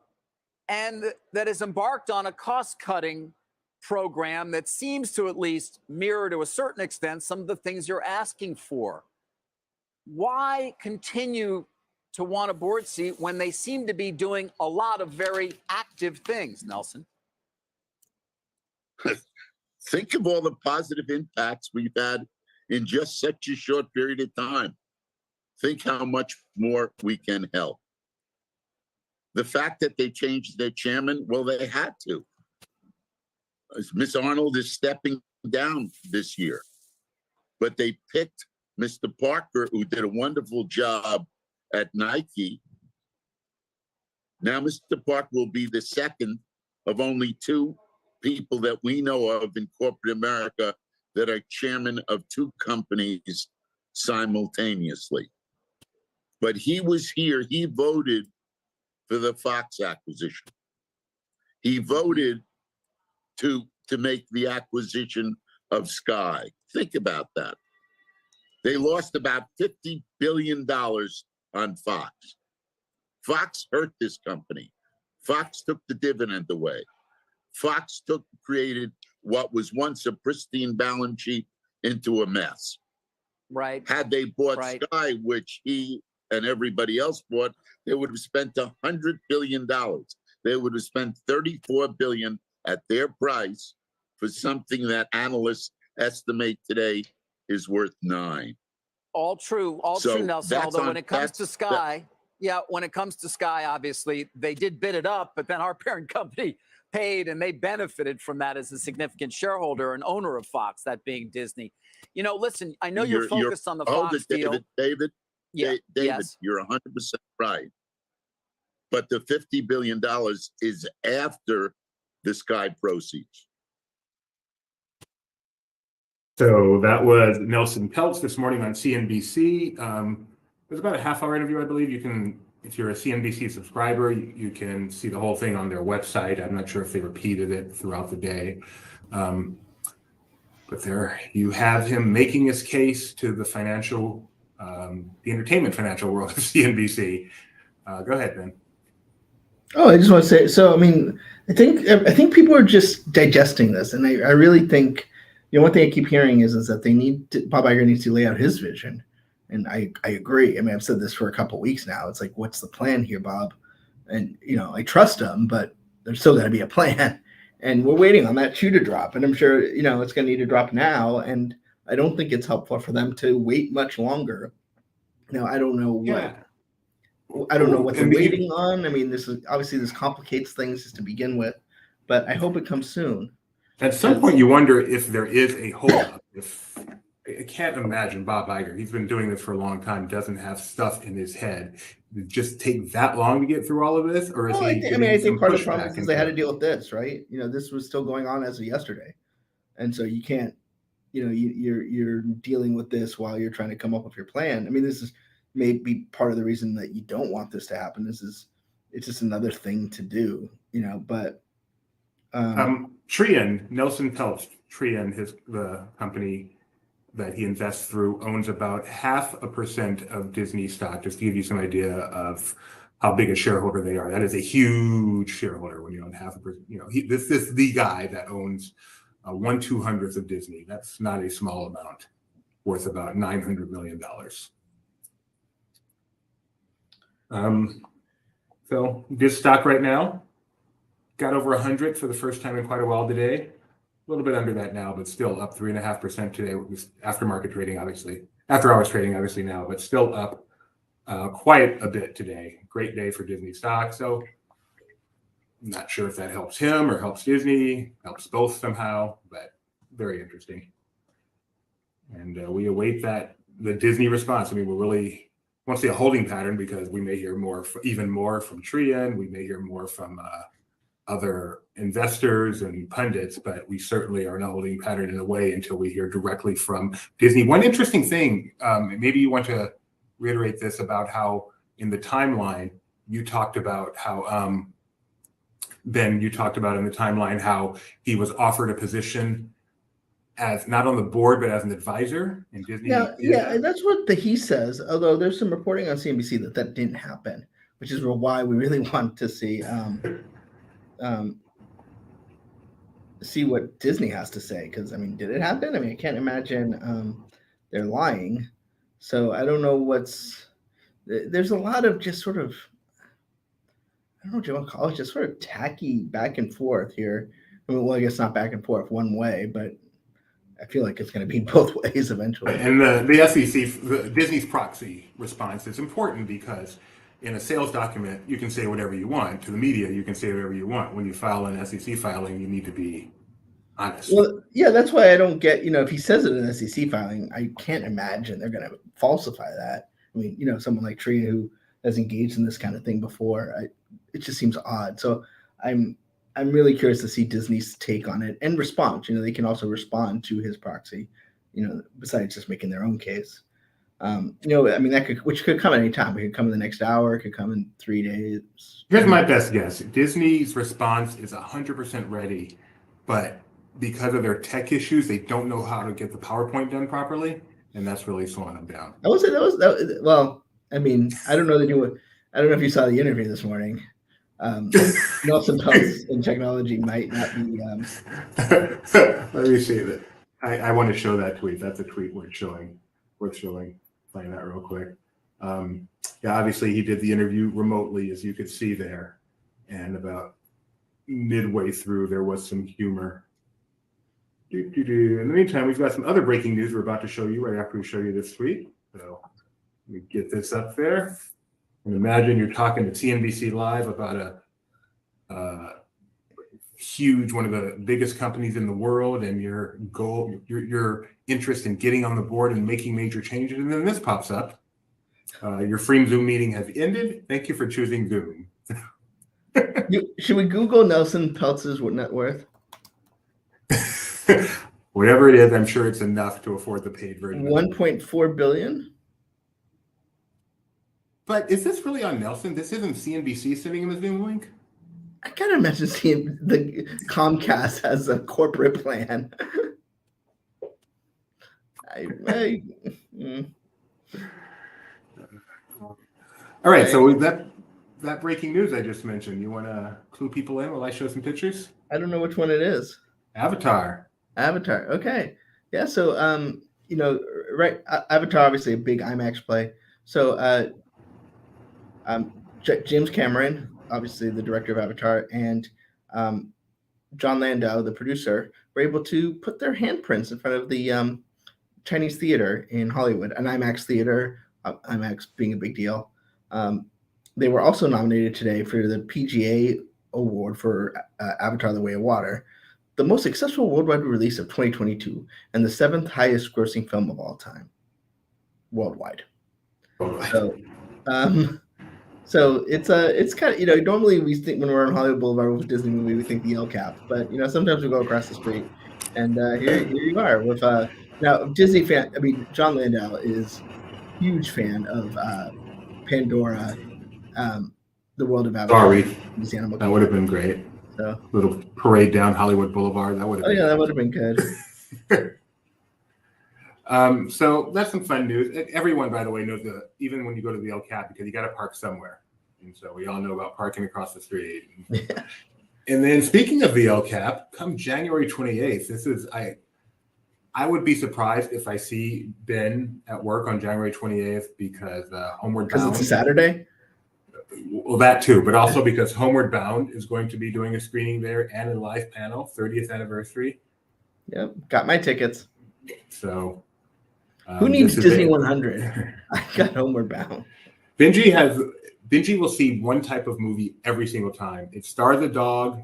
and that has embarked on a cost-cutting program that seems to at least mirror to a certain extent some of the things you're asking for. Why continue to want a board seat when they seem to be doing a lot of very active things, Nelson? Think of all the positive impacts we've had in just such a short period of time. Think how much more we can help. The fact that they changed their chairman, well, they had to. Miss Arnold is stepping down this year, but they picked Mr. Parker, who did a wonderful job at Nike. Now, Mr. Parker will be the second of only 2 people that we know of in corporate America that are chairman of 2 companies simultaneously. But he was here, he voted for the Fox acquisition. He voted to make the acquisition of Sky. Think about that. They lost about $50 billion on Fox. Fox hurt this company. Fox took the dividend away. Fox created what was once a pristine balance sheet into a mess. Right. Had they bought Sky, which he and everybody else bought, they would have spent $100 billion. They would have spent $34 billion at their price for something that analysts estimate today is worth $9. All true, Nelson. Although when it comes to Sky, when it comes to Sky, obviously they did bid it up, but then our parent company paid and they benefited from that as a significant shareholder and owner of Fox, that being Disney. You know, listen, I know you're focused on the Fox deal. David, David, you're 100% right. But the $50 billion is after the Sky proceeds. So that was Nelson Peltz this morning on CNBC. It was about a half-hour interview, I believe. You can, if you're a CNBC subscriber, you can see the whole thing on their website. I'm not sure if they repeated it throughout the day. But there you have him making his case to the financial, the entertainment financial world of CNBC. Go ahead, Ben. Oh, I just want to say, so I mean, I think people are just digesting this, and I really think, you know, one thing I keep hearing is that Bob Iger needs to lay out his vision, and I agree. I mean, I've said this for a couple of weeks now. It's like, what's the plan here, Bob? And you know, I trust him, but there's still got to be a plan, and we're waiting on that shoe to drop, and I'm sure you know it's going to need to drop now, and I don't think it's helpful for them to wait much longer. Now, I don't know what. I don't know what they're waiting on. I mean, this complicates things just to begin with, but I hope it comes soon. At some point, you wonder if there is a holdup. If I can't imagine Bob Iger, he's been doing this for a long time, doesn't have stuff in his head. Did it just take that long to get through all of this, or is he? I think part of the problem is they had to deal with this, right? You know, this was still going on as of yesterday, and so you can't, you know, you're dealing with this while you're trying to come up with your plan. I mean, this is maybe part of the reason that you don't want this to happen. It's just another thing to do, you know. But Trian, Nelson Peltz, Trian, the company that he invests through, owns about 0.5% of Disney stock, just to give you some idea of how big a shareholder they are. That is a huge shareholder when you own half a percent. This is the guy that owns 1/200th of Disney. That's not a small amount, worth about $900 million. So good stock right now. Got over 100 for the first time in quite a while today. A little bit under that now, but still up 3.5% today. After market trading, obviously. After hours trading, obviously now, but still up quite a bit today. Great day for Disney stock. So I'm not sure if that helps him or helps Disney, helps both somehow, but very interesting. And we await the Disney response. I mean, we really won't see a holding pattern because we may hear even more from Trian. We may hear more from other investors and pundits, but we certainly are in a holding pattern in a way until we hear directly from Disney. One interesting thing, maybe you want to reiterate this about how in the timeline you talked about how Ben, you talked about in the timeline how he was offered a position as not on the board but as an advisor in Disney. Yeah, that's what he says. Although there's some reporting on CNBC that didn't happen, which is why we really want to see see what Disney has to say. Because I mean, did it happen? I mean, I can't imagine they're lying. So I don't know there's a lot of just sort of, I don't know what you want to call it, just sort of tacky back and forth here. I mean, well, I guess not back and forth one way, but I feel like it's going to be both ways eventually. And the SEC, Disney's proxy response is important because in a sales document, you can say whatever you want. To the media, you can say whatever you want. When you file an SEC filing, you need to be honest. Well, yeah, that's why I don't get, if he says it in an SEC filing, I can't imagine they're going to falsify that. I mean, someone like Tria who has engaged in this kind of thing before, it just seems odd. So I'm really curious to see Disney's take on it and response. They can also respond to his proxy, besides just making their own case. I mean, which could come at any time. It could come in the next hour. It could come in 3 days. Here's my best guess. Disney's response is 100% ready, but because of their tech issues, they don't know how to get the PowerPoint done properly, and that's really slowing them down. Well, I mean, I don't know if you saw the interview this morning. Nelson Peltz in technology might not be. Let me see that. I want to show that tweet. That's a tweet worth showing. Playing that real quick. Yeah, obviously he did the interview remotely, as you could see there, and about midway through there was some humor. In the meantime, we've got some other breaking news we're about to show you right after we show you this tweet. So let me get this up there. And imagine you're talking to CNBC Live about a huge, one of the biggest companies in the world, and your goal, your interest in getting on the board and making major changes. And then this pops up. Your free Zoom meeting has ended. Thank you for choosing Zoom. Should we Google Nelson Peltz's net worth? Whatever it is, I'm sure it's enough to afford the paid version. 1.4 billion. But is this really on Nelson? This isn't CNBC sitting in the Zoom link? I can't imagine seeing the Comcast has a corporate plan. All right, so that breaking news I just mentioned, you want to clue people in while I show some pictures? I don't know which one it is. Avatar. Okay. Yeah. So, right. Avatar, obviously a big IMAX play. So, James Cameron, obviously the director of Avatar, and John Landau, the producer, were able to put their handprints in front of the Chinese theater in Hollywood, an IMAX theater, IMAX being a big deal. They were also nominated today for the PGA Award for Avatar: The Way of Water, the most successful worldwide release of 2022, and the 7th highest grossing film of all time, worldwide. So it's kind of, normally we think when we're on Hollywood Boulevard with a Disney movie, we think the El Cap, but sometimes we go across the street, and here you are with now Disney fan. I mean, John Landau is a huge fan of Pandora, the world of Avatar. Sorry, that would have been great. So little parade down Hollywood Boulevard. That would have. That would have been good. So that's some fun news. Everyone, by the way, knows that even when you go to the El Cap, because you got to park somewhere. And so we all know about parking across the street. And then speaking of the LCAP, come January 28th, I would be surprised if I see Ben at work on January 28th because Homeward Because Bound. it's a Saturday. Well, that too, but also because Homeward Bound is going to be doing a screening there and a live panel, 30th anniversary. Yep, got my tickets. So who needs Disney it. 100? I got Homeward Bound. Benji will see one type of movie every single time. It stars a dog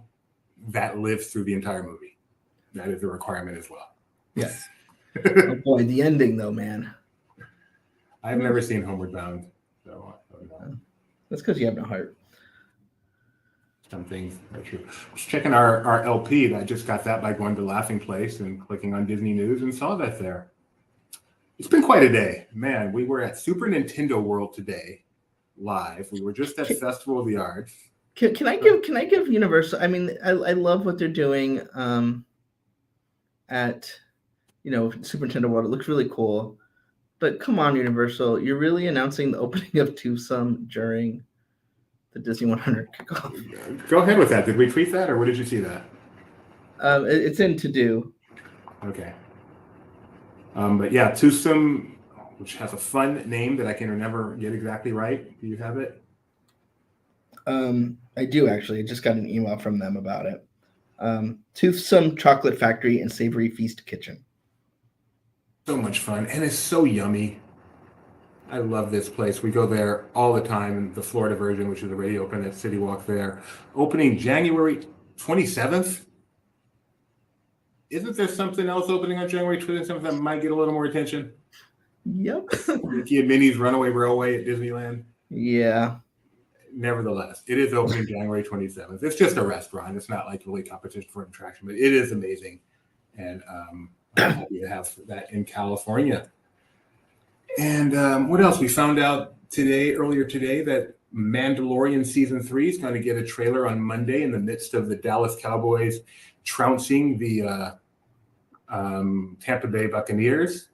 that lives through the entire movie. That is a requirement as well. Yes. Oh boy, the ending though, man. I've never seen Homeward Bound, so That's because you have no heart. some things are true. I was checking our LP. I just got that by going to Laughing Place and clicking on Disney News and saw that there. It's been quite a day, man. We were at Super Nintendo World today, live. We were just at Festival of the Arts. Can I give Universal? I mean, I love what they're doing at Super Nintendo World. It looks really cool. But come on, Universal, you're really announcing the opening of Twosome during the Disney 100 kickoff. Go ahead with that. Did we tweet that, or where did you see that? It's in To Do. Okay. But yeah, Twosome, which has a fun name that I can never get exactly right. Do you have it? I do actually. I just got an email from them about it. Toothsome Chocolate Factory and Savory Feast Kitchen. So much fun, and it's so yummy. I love this place. We go there all the time in the Florida version, which is already open at City Walk there. Opening January 27th. Isn't there something else opening on January 27th that might get a little more attention? Yep. Mickey and Minnie's Runaway Railway at Disneyland. Yeah. Nevertheless, it is opening January 27th. It's just a restaurant. It's not like really competition for an attraction, but it is amazing. And I'm happy to have that in California. And what else? We found out earlier today, that Mandalorian Season 3 is going to get a trailer on Monday in the midst of the Dallas Cowboys trouncing the Tampa Bay Buccaneers.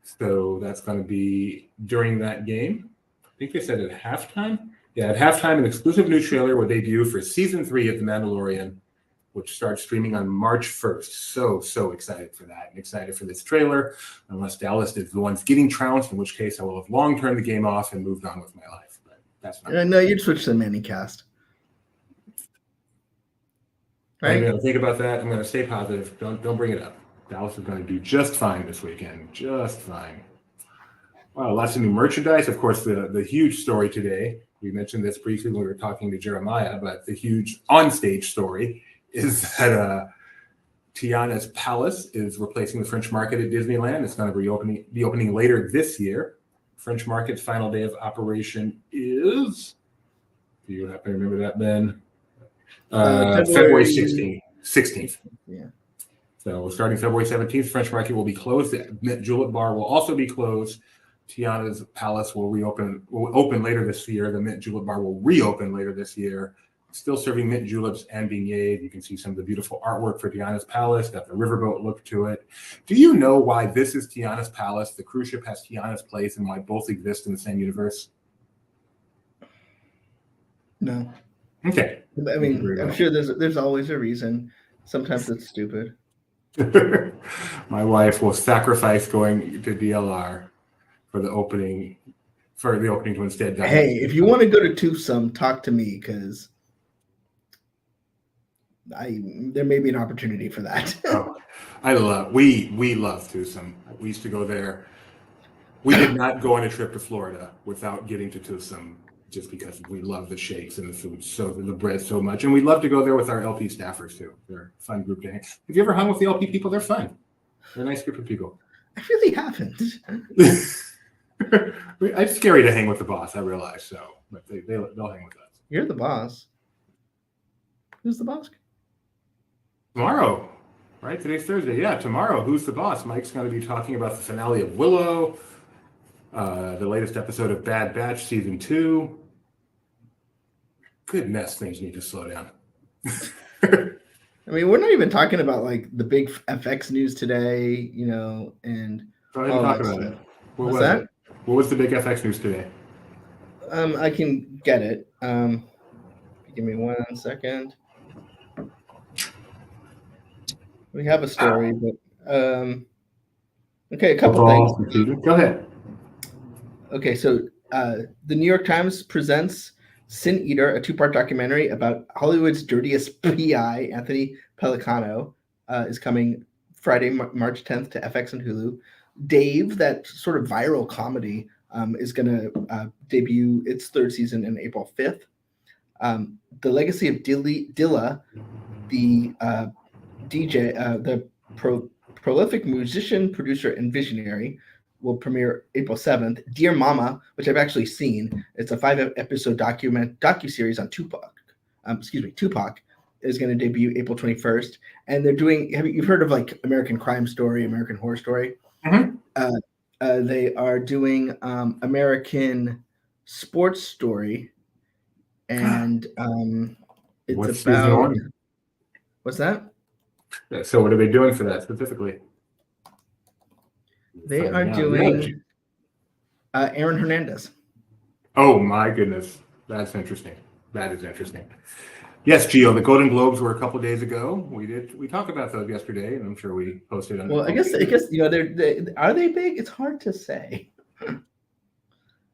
So that's going to be during that game. I think they said at halftime. Yeah, at halftime, an exclusive new trailer will debut for Season 3 of The Mandalorian, which starts streaming on March 1st. So excited for that and excited for this trailer, unless Dallas is the ones getting trounced, in which case I will have long turned the game off and moved on with my life. But that's not. No, you'd switch to the Manning cast. Right? I'm Right? going to think about that. I'm going to stay positive. Don't bring it up. Dallas is going to do just fine this weekend. Just fine. Wow, lots of new merchandise. Of course, the huge story today, we mentioned this briefly when we were talking to Jeremiah, but the huge onstage story is that Tiana's Palace is replacing the French Market at Disneyland. It's going to be opening later this year. French Market's final day of operation is, do you happen to remember that, Ben? February 16th. Yeah. So starting February 17th, French Market will be closed. The Mint Julep Bar will also be closed. Tiana's Palace will open later this year. The Mint Julep Bar will reopen later this year. Still serving mint juleps and beignets. You can see some of the beautiful artwork for Tiana's Palace. Got the riverboat look to it. Do you know why this is Tiana's Palace? The cruise ship has Tiana's Place, and why both exist in the same universe? No. Okay. I mean, I'm sure there's always a reason. Sometimes it's stupid. My wife will sacrifice going to DLR for the opening to instead. Hey, if you want to go to Twosome, talk to me, because there may be an opportunity for that. We love Twosome. We used to go there. We did not go on a trip to Florida without getting to Twosome, just because we love the shakes and the food, the bread so much. And we love to go there with our LP staffers too. They're a fun group to hang. Have you ever hung with the LP people? They're fun. They're a nice group of people. I really haven't. It's scary to hang with the boss, I realize, but they'll hang with us. You're the boss. Who's the boss? Tomorrow, right? Today's Thursday. Yeah, tomorrow. Who's the boss? Mike's going to be talking about the finale of Willow, the latest episode of Bad Batch Season 2. Goodness, things need to slow down. I mean, we're not even talking about like the big FX news today, and Go ahead and talk about it. What's that? What was the big FX news today? I can get it. Give me 1 second. We have a story, but okay, a couple things. Go ahead. Okay, so the New York Times presents Sin Eater, a two-part documentary about Hollywood's dirtiest PI, Anthony Pellicano, is coming Friday, March 10th to FX and Hulu. Dave, that sort of viral comedy, is going to debut its third season in April 5th. The Legacy of Dilla, the DJ, the prolific musician, producer, and visionary, will premiere April 7th. Dear Mama, which I've actually seen, it's a 5-episode docuseries on Tupac. Tupac is going to debut April 21st, and they're doing. You've heard of like American Crime Story, American Horror Story? Mm-hmm. They are doing American Sports Story, and it's What's season about. one? What's that? So what are they doing for that specifically? They are doing Aaron Hernandez. Oh my goodness, that's interesting. That is interesting. Yes, Gio, the Golden Globes were a couple days ago. We talked about those yesterday, and I'm sure we posted on. Well, I guess are they big? It's hard to say.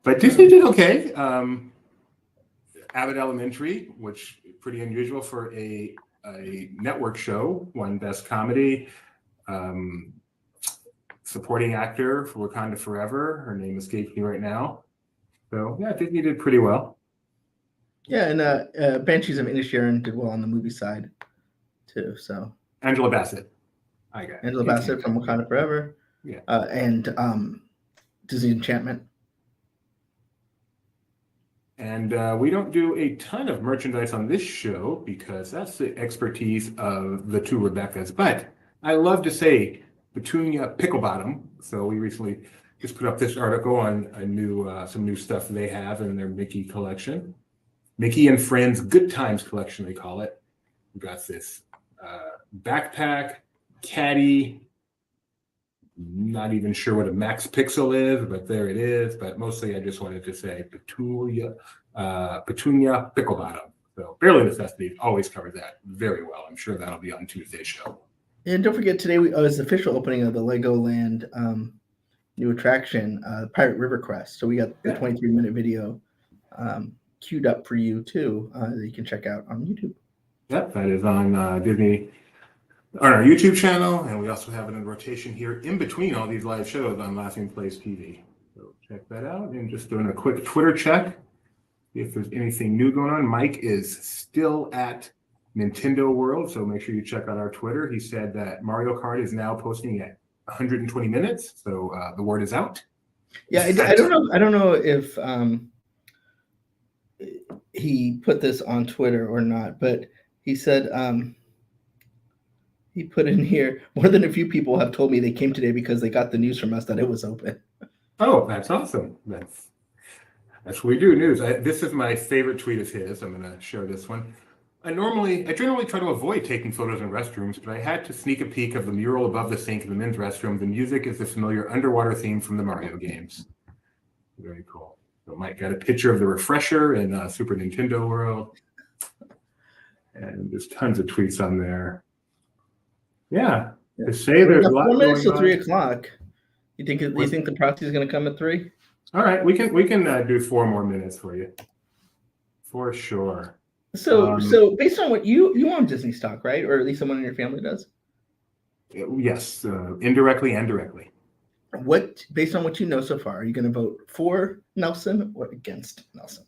But Disney did okay. Abbott Elementary, which is pretty unusual for a network show, won Best Comedy. Supporting actor for Wakanda Forever. Her name escapes me right now. So yeah, Disney did pretty well. Yeah, and Banshees of Inisherin did well on the movie side too. So Angela Bassett. I got Angela Bassett from Wakanda Forever. Yeah. And Disney Enchantment. And we don't do a ton of merchandise on this show because that's the expertise of the two Rebeccas. But I love to say Petunia Picklebottom. So we recently just put up this article on some new stuff they have in their Mickey collection. Mickey and Friends Good Times collection, they call it. We got this backpack, caddy. Not even sure what a Max Pixel is, but there it is. But mostly I just wanted to say Petunia Picklebottom. So Barely Necessities always covered that very well. I'm sure that'll be on Tuesday's show. And don't forget, today is the official opening of the Legoland new attraction, Pirate River Crest. So we got the 23-minute video queued up for you too that you can check out on YouTube. Yep, that is on Disney, on our YouTube channel, and we also have it in rotation here in between all these live shows on Laughing Place TV. So check that out. And just doing a quick Twitter check, see if there's anything new going on. Mike is still at Nintendo World, so make sure you check out our Twitter. He said that Mario Kart is now posting at 120 minutes, so the word is out. Yeah, I don't know. I don't know if he put this on Twitter or not, but he said he put in here, more than a few people have told me they came today because they got the news from us that it was open. Oh, that's awesome. That's what we do, news. This is my favorite tweet of his. I'm going to share this one. I generally try to avoid taking photos in restrooms, but I had to sneak a peek of the mural above the sink in the men's restroom. The music is the familiar underwater theme from the Mario games. Very cool. So Mike got a picture of the refresher in Super Nintendo World. And there's tons of tweets on there. Yeah. To say there's a lot 4 minutes going to 3 o'clock. You think the proxy is going to come at 3? All right, we can do 4 more minutes for you, for sure. So based on what you own Disney stock, right? Or at least someone in your family does? Yes, indirectly and directly. Based on what you know so far, are you going to vote for Nelson or against Nelson?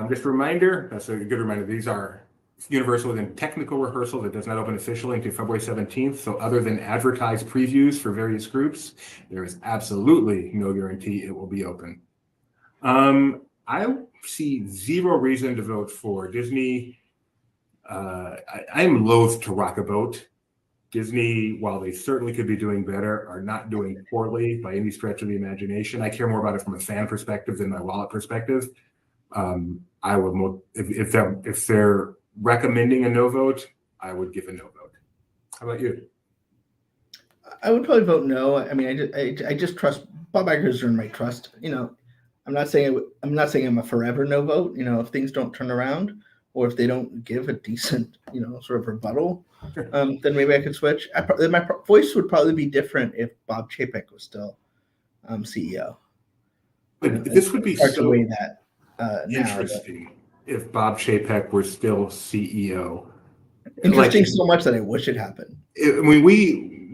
Just a reminder, that's a good reminder, these are Universal within technical rehearsal that does not open officially until February 17th. So other than advertised previews for various groups, there is absolutely no guarantee it will be open. I see zero reason to vote for Disney. I'm loath to rock a boat. Disney, while they certainly could be doing better, are not doing poorly by any stretch of the imagination. I care more about it from a fan perspective than my wallet perspective. I would, if they're recommending a no vote, I would give a no vote. How about you? I would probably vote no. I mean, I just trust Bob Iger's earned my trust. I'm not saying I'm a forever no vote. If things don't turn around or if they don't give a decent, sort of rebuttal, then maybe I could switch. My voice would probably be different if Bob Chapek was still CEO. But this would be It's hard to so weigh that now. But interesting if Bob Chapek were still CEO. interesting so much that I wish it happened. I mean,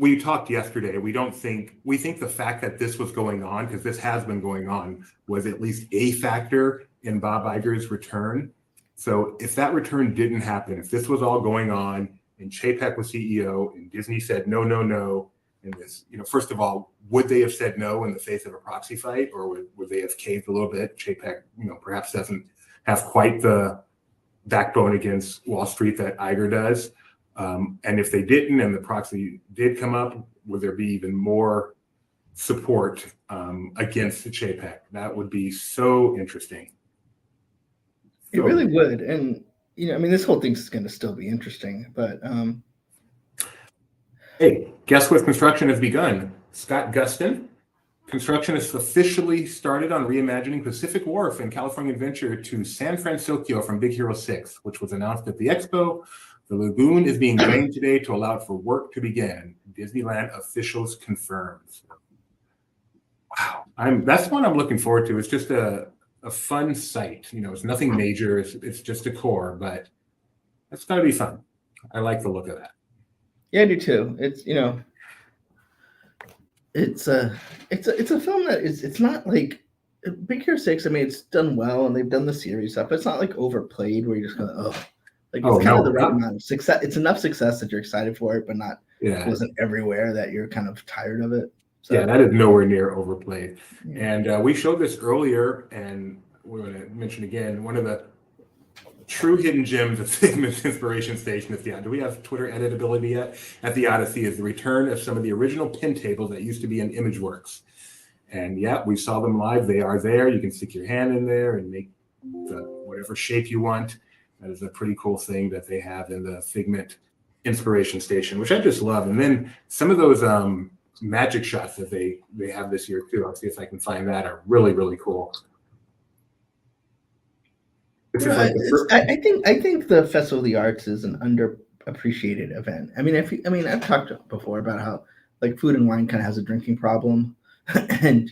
we talked yesterday. We think the fact that this was going on, because this has been going on, was at least a factor in Bob Iger's return. So if that return didn't happen, if this was all going on and Chapek was CEO and Disney said no, no, no, and this, first of all, would they have said no in the face of a proxy fight, or would they have caved a little bit? Chapek, perhaps doesn't have quite the backbone against Wall Street that Iger does. And if they didn't, and the proxy did come up, would there be even more support against the Chapek? That would be so interesting. It really would. And, this whole thing's going to still be interesting, but. Hey, guess what construction has begun? Scott Gustin. Construction has officially started on reimagining Pacific Wharf and California Adventure to San Francisco from Big Hero 6, which was announced at the expo. The lagoon is being drained today to allow for work to begin. Disneyland officials confirmed. Wow, that's one I'm looking forward to. It's just a fun site. It's nothing major. It's just a core, but it's going to be fun. I like the look of that. Yeah, I do too. It's it's a film that it's not like Big Hero 6. I mean, it's done well and they've done the series stuff, but it's not like overplayed where you're just going, like it's kind of the right amount of success. It's enough success that you're excited for it, but not wasn't everywhere that you're kind of tired of it. So, yeah, that is nowhere near overplayed. Yeah. And we showed this earlier, and we're going to mention again, one of the true hidden gems of Figment's Inspiration Station at the Odyssey. Do we have Twitter editability yet? At the Odyssey is the return of some of the original pin tables that used to be in ImageWorks. And yeah, we saw them live. They are there. You can stick your hand in there and make whatever shape you want. That is a pretty cool thing that they have in the Figment Inspiration Station, which I just love. And then some of those magic shots that they have this year too. I'll see if I can find that, are really, really cool. I think the Festival of the Arts is an underappreciated event. I mean, I've talked before about how like Food and Wine kind of has a drinking problem, and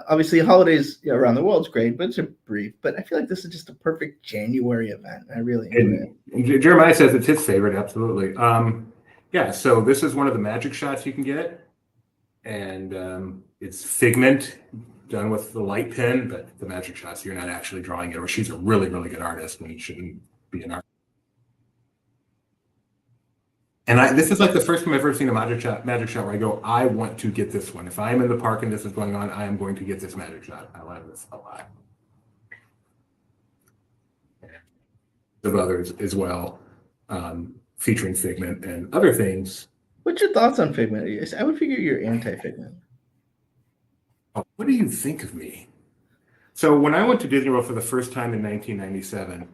obviously holidays around the world is great, but it's a brief. But I feel like this is just a perfect January event. I really enjoy it. And Jeremiah says it's his favorite. Absolutely. Yeah. So this is one of the magic shots you can get, and it's Figment done with the light pen, but the magic shots, you're not actually drawing it, or she's a really, really good artist and you shouldn't be an artist. And this is like the first time I've ever seen a magic shot where I go, I want to get this one. If I'm in the park and this is going on, I am going to get this magic shot. I love this a lot. Of others as well, featuring Figment and other things. What's your thoughts on Figment? I would figure you're anti-Figment. What do you think of me? So when I went to Disney World for the first time in 1997,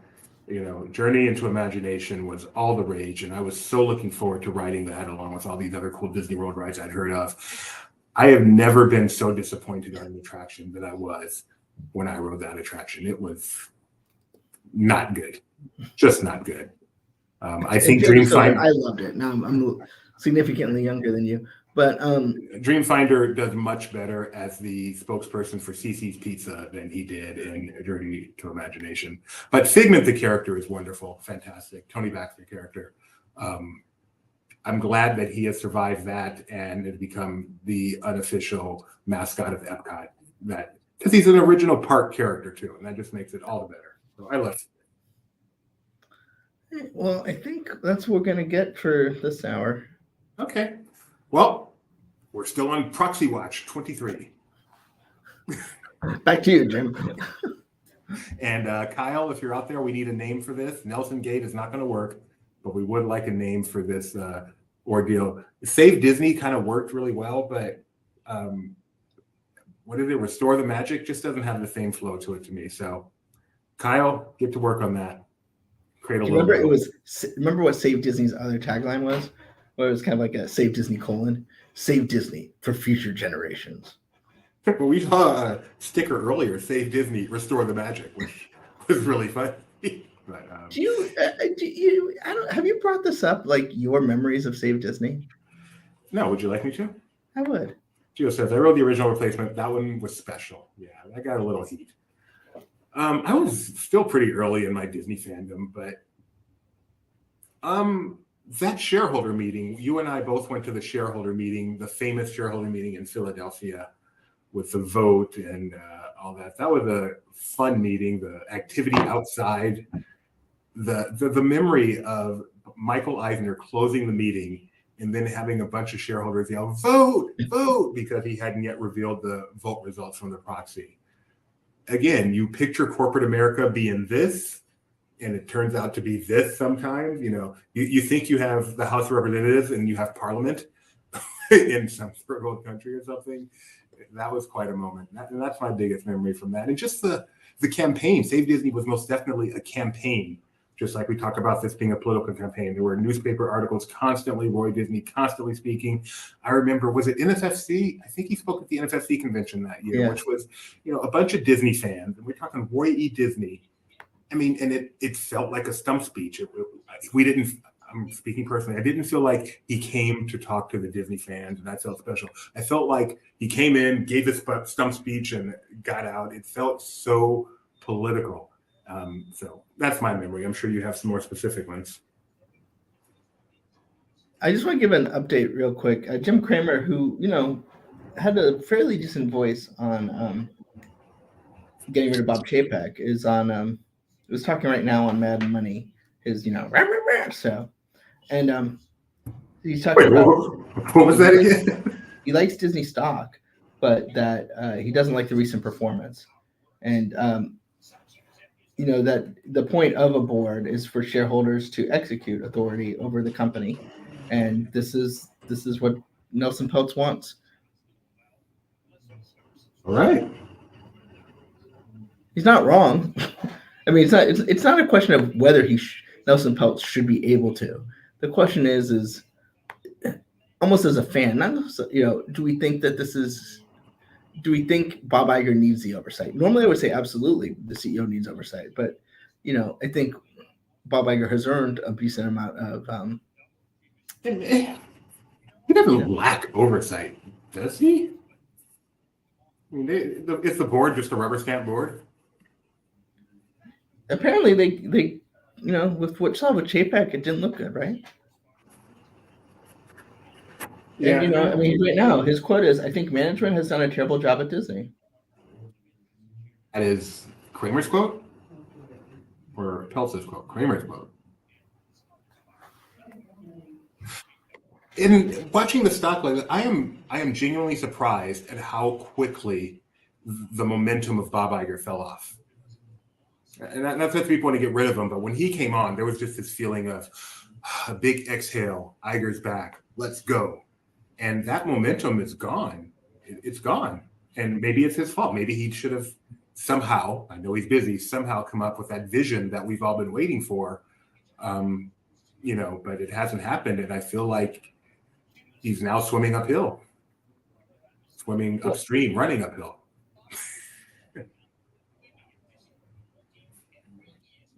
Journey into Imagination was all the rage, and I was so looking forward to riding that along with all these other cool Disney World rides I'd heard of. I have never been so disappointed on an attraction that I was when I rode that attraction. It was not good, just not good. I think Dreamfinder. I loved it. Now I'm significantly younger than you. But Dreamfinder does much better as the spokesperson for CC's Pizza than he did in Journey to Imagination. But Figment, the character, is wonderful, fantastic. Tony Baxter character. I'm glad that he has survived that and has become the unofficial mascot of EPCOT. Because he's an original park character too, and that just makes it all the better. So I love it. Well, I think that's what we're gonna get for this hour. Okay. Well, we're still on Proxy Watch 23. Back to you, Jim. And Kyle, if you're out there, we need a name for this. Nelson Gate is not going to work, but we would like a name for this ordeal. Save Disney kind of worked really well, but what did it? Restore the Magic just doesn't have the same flow to it to me. So, Kyle, get to work on that. Remember what Save Disney's other tagline was? Well, it was kind of like a Save Disney : Save Disney for future generations. Well, we saw a sticker earlier, "Save Disney, Restore the Magic," which was really funny. But I don't, have you brought this up, like your memories of Save Disney? no, would you like me to? I would. Gio says, I wrote the original replacement. That one was special. Yeah, that got a little heat. I was still pretty early in my Disney fandom, but that shareholder meeting, you and I both went to the shareholder meeting, the famous shareholder meeting in Philadelphia with the vote and all that. That was a fun meeting. The activity outside, the memory of Michael Eisner closing the meeting and then having a bunch of shareholders yell, vote, vote, because he hadn't yet revealed the vote results from the proxy. Again, you picture corporate America being this, and it turns out to be this sometimes. You know, you think you have the House of Representatives and you have Parliament in some third world country or something. That was quite a moment. And that's my biggest memory from that. And just the campaign. Save Disney was most definitely a campaign. Just like we talk about this being a political campaign. There were newspaper articles constantly, Roy Disney constantly speaking. I remember, was it NFFC? I think he spoke at the NFFC convention that year, which was, you know, a bunch of Disney fans. And we're talking Roy E. Disney. I mean, and it felt like a stump speech. We didn't, I'm speaking personally, I didn't feel like he came to talk to the Disney fans, and that felt special. I felt like he came in, gave his stump speech, and got out. It felt so political. So that's my memory. I'm sure you have some more specific ones. I just want to give an update real quick. Jim Cramer, who, you know, had a fairly decent voice on getting rid of Bob Chapek, is on was talking right now on Mad Money, his, you know, so, and he's talking about what was that again? He likes Disney stock, but that he doesn't like the recent performance, and you know, that the point of a board is for shareholders to execute authority over the company, and this is what Nelson Peltz wants. All right. He's not wrong. I mean, it's not a question of whether Nelson Peltz should be able to. The question is almost as a fan, not, you know, do we think Bob Iger needs the oversight? Normally I would say absolutely the CEO needs oversight, but, you know, I think Bob Iger has earned a decent amount of he doesn't lack oversight, does he? I mean, is the board just a rubber stamp board? Apparently they you know, with what saw with Chapek, it didn't look good, right? Yeah. And, you know, I mean, right now his quote is, I think management has done a terrible job at Disney. That is Kramer's quote or Peltz's quote? Kramer's quote. In watching the stock like that, I am genuinely surprised at how quickly the momentum of Bob Iger fell off. And that's what people want to get rid of him. But when he came on, there was just this feeling of a big exhale. Iger's back. Let's go. And that momentum is gone. It's gone. And maybe it's his fault. Maybe he should have somehow, I know he's busy, somehow come up with that vision that we've all been waiting for. You know, but it hasn't happened. And I feel like he's now swimming uphill, swimming upstream, running uphill.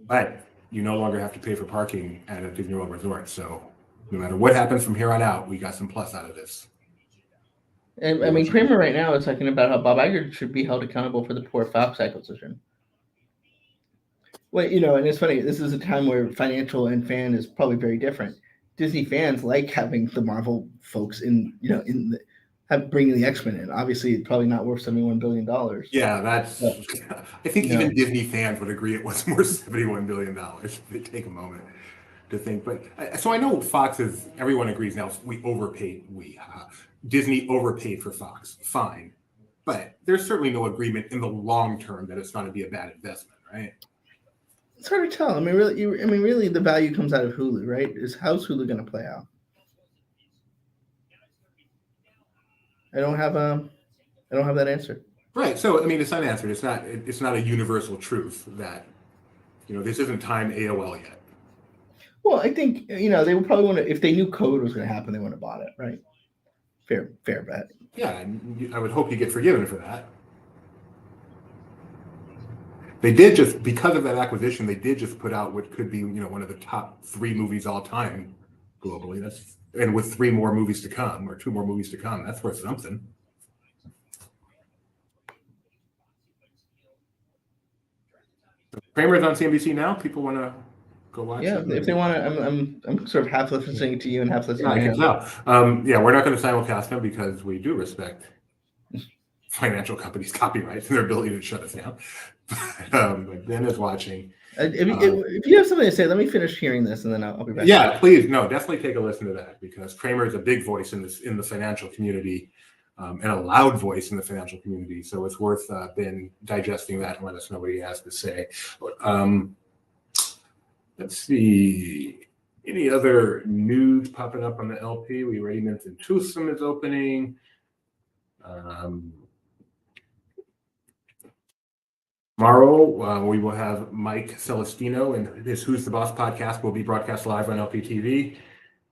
But you no longer have to pay for parking at a Disney World resort. So no matter what happens from here on out, we got some plus out of this. And I mean, Kramer right now is talking about how Bob Iger should be held accountable for the poor Fox acquisition. Well, you know, and it's funny, this is a time where financial and fan is probably very different. Disney fans like having the Marvel folks in, you know, bringing the X-Men in. Obviously, it's probably not worth $71 billion. Yeah, I think even Disney fans would agree it was worth $71 billion. They take a moment to think. But so I know Fox is, everyone agrees now, Disney overpaid for Fox. Fine. But there's certainly no agreement in the long term that it's going to be a bad investment, right? It's hard to tell. I mean, really, the value comes out of Hulu, right? How's Hulu going to play out? I don't have that answer. Right. So I mean, it's unanswered. It's not a universal truth that, you know, this isn't time AOL yet. Well, I think, you know, they would probably want to, if they knew COVID was going to happen, they would have bought it, right? Fair bet. Yeah, and I would hope you get forgiven for that. They did just, because of that acquisition, they did just put out what could be, one of the top 3 movies all time globally. And with 3 more movies to come, or 2 more movies to come, that's worth something. Kramer's on CNBC now. People want to go watch it. If they want to, I'm sort of half listening to you and half listening I to can him. tell. We're not going to simulcast them because we do respect financial companies' copyrights and their ability to shut us down. But Ben is watching. If you have something to say, let me finish hearing this, and then I'll be back. Yeah, please. No, definitely take a listen to that, because Kramer is a big voice in the financial community, and a loud voice in the financial community. So it's worth Ben digesting that and let us know what he has to say. Let's see. Any other news popping up on the LP? We already mentioned Tucson is opening. Tomorrow, we will have Mike Celestino, and his Who's the Boss podcast will be broadcast live on LPTV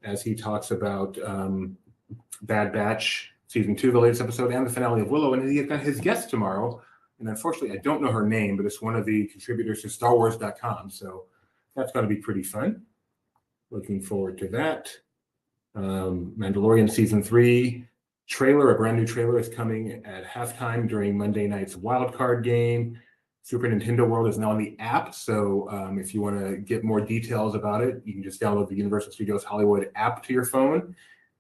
as he talks about Bad Batch Season 2, the latest episode, and the finale of Willow. And he's got his guest tomorrow. And unfortunately, I don't know her name, but it's one of the contributors to StarWars.com. So that's going to be pretty fun. Looking forward to that. Mandalorian Season 3 trailer, a brand new trailer, is coming at halftime during Monday night's wild card game. Super Nintendo World is now on the app, so if you want to get more details about it, you can just download the Universal Studios Hollywood app to your phone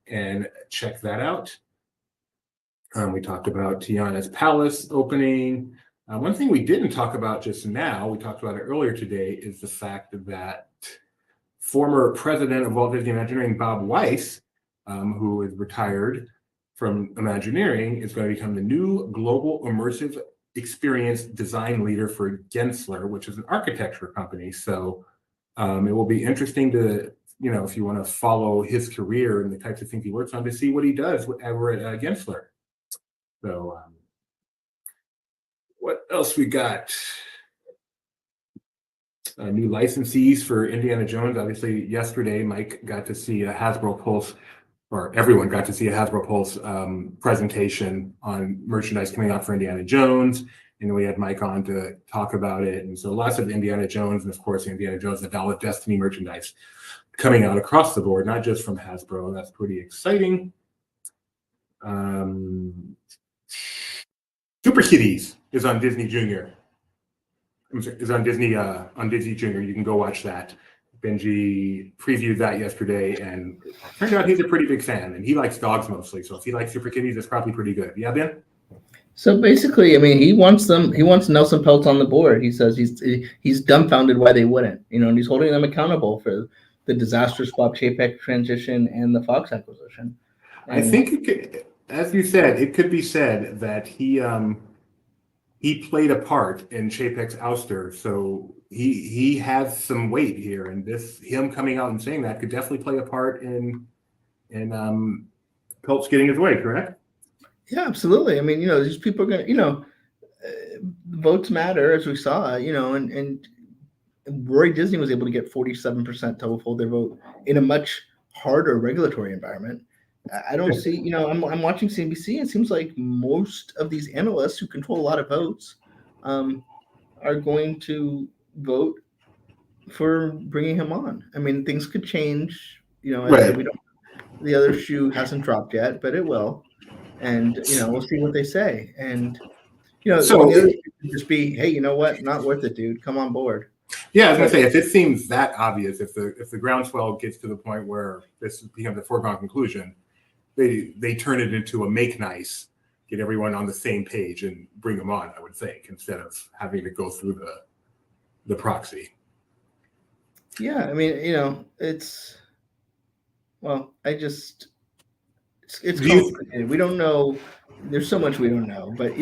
and check that out. We talked about Tiana's Palace opening. One thing we didn't talk about just now, we talked about it earlier today, is the fact that former president of Walt Disney Imagineering, Bob Weiss, who is retired from Imagineering, is going to become the new global immersive experience design leader for Gensler, which is an architecture company. So it will be interesting to, if you want to follow his career and the types of things he works on, to see what he does over at Gensler. So what else we got? New licensees for Indiana Jones. Obviously, yesterday, Mike got to see a Hasbro Pulse, or everyone got to see a Hasbro Pulse presentation on merchandise coming out for Indiana Jones. And we had Mike on to talk about it. And so lots of Indiana Jones, and of course, Indiana Jones, the Doll of Destiny merchandise coming out across the board, not just from Hasbro. That's pretty exciting. Super Kitties is on Disney Junior. Is on Disney Junior. You can go watch that. Benji previewed that yesterday, and it turned out he's a pretty big fan, and he likes dogs mostly. So if he likes Super Kitties, it's probably pretty good. Yeah, Ben? So basically, I mean, he wants Nelson Peltz on the board. He says he's dumbfounded why they wouldn't, and he's holding them accountable for the disastrous Bob Chapek transition and the Fox acquisition. And I think it could, as you said, it could be said that he played a part in Chapek's ouster, so he has some weight here, and him coming out and saying that could definitely play a part in Peltz getting his way, correct? Yeah, absolutely. I mean, these people are going to, votes matter, as we saw, and Roy Disney was able to get 47% to withhold their vote in a much harder regulatory environment. I don't see, I'm watching CNBC, and it seems like most of these analysts who control a lot of votes are going to vote for bringing him on. I mean, things could change, Right. The other shoe hasn't dropped yet, but it will. And, we'll see what they say. And, So the other thing could just be, hey, you know what? Not worth it, dude. Come on board. yeah, I was gonna say, if it seems that obvious, if the groundswell gets to the point where this becomes a foregone conclusion, they turn it into a make nice, get everyone on the same page and bring them on, I would think, instead of having to go through the proxy. Yeah, I mean, it's complicated. We don't know. There's so much we don't know. But,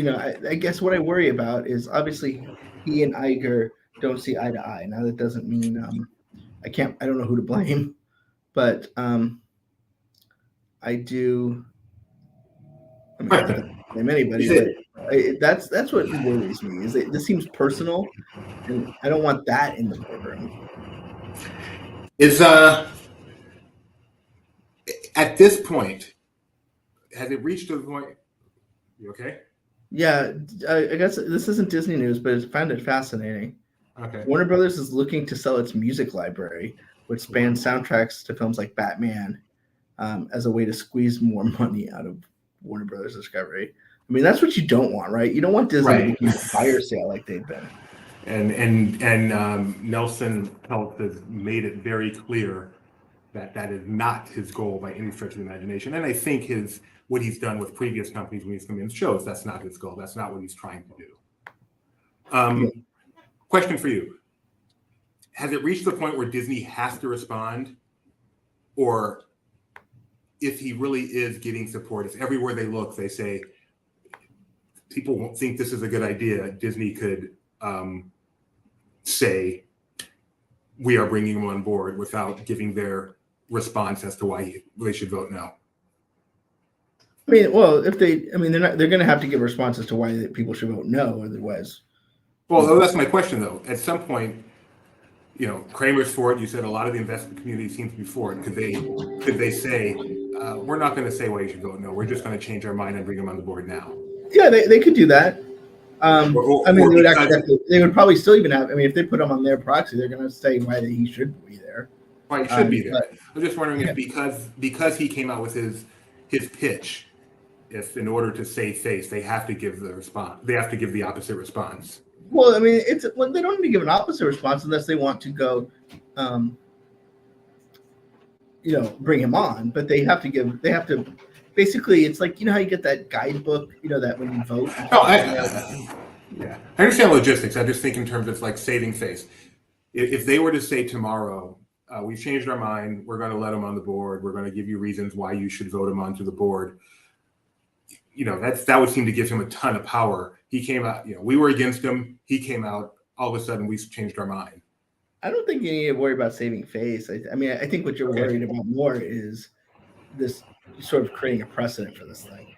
I guess what I worry about is obviously he and Iger don't see eye to eye. Now, that doesn't mean I don't know who to blame, but I do. I mean, I don't blame anybody, but that's what worries me. Is that this seems personal, and I don't want that in the boardroom. Is at this point, has it reached to the point? You okay? Yeah, I guess this isn't Disney news, but I found it fascinating. Okay. Warner Brothers is looking to sell its music library, which spans soundtracks to films like Batman, as a way to squeeze more money out of Warner Brothers Discovery. I mean, that's what you don't want, right? You don't want Disney to Right. become a fire sale like they've been. And Nelson Peltz has made it very clear that that is not his goal by any stretch of the imagination. And I think what he's done with previous companies when he's come in shows that's not his goal. That's not what he's trying to do. Question for you. Has it reached the point where Disney has to respond? Or if he really is getting support, if everywhere they look, they say, people won't think this is a good idea, Disney could say, we are bringing him on board without giving their response as to why they should vote no. I mean, well, they're going to have to give responses to why people should vote no, otherwise. Well, that's my question though. At some point, Kramer's for it. You said a lot of the investment community seems to be for it. Could they say, we're not going to say why you should vote no. We're just going to change our mind and bring him on the board now? Yeah, they could do that. They would probably still even have. I mean, if they put him on their proxy, they're going to say why he should be there. Why he should be there. I'm just wondering if because he came out with his pitch, if in order to save face, they have to give the response. They have to give the opposite response. Well, I mean, they don't need to give an opposite response unless they want to go, bring him on. But they have to. Basically, it's like, how you get that guidebook, that when you vote. Yeah, I understand logistics. I just think in terms of like saving face. If they were to say tomorrow, we've changed our mind, we're going to let him on the board, we're going to give you reasons why you should vote him onto the board. That would seem to give him a ton of power. He came out, we were against him. He came out. All of a sudden, we changed our mind. I don't think you need to worry about saving face. I think what you're worried about more is this sort of creating a precedent for this thing.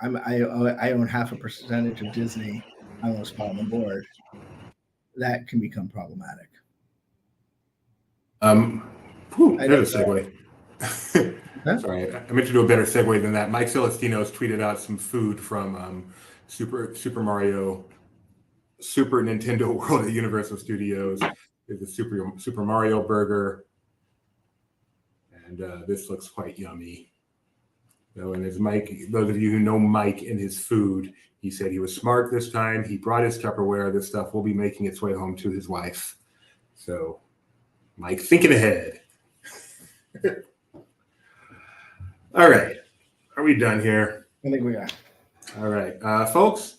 I own half a percentage of Disney. I want to spot on the board. That can become problematic. There's a segue. Huh? Sorry, I meant to do a better segue than that. Mike Celestino's tweeted out some food from Super Nintendo World at Universal Studios. There's a Super Mario burger, and this looks quite yummy. And as Mike, those of you who know Mike and his food, he said he was smart this time. He brought his Tupperware. This stuff will be making its way home to his wife. So, Mike, thinking ahead. All right. Are we done here? I think we are. All right. Folks,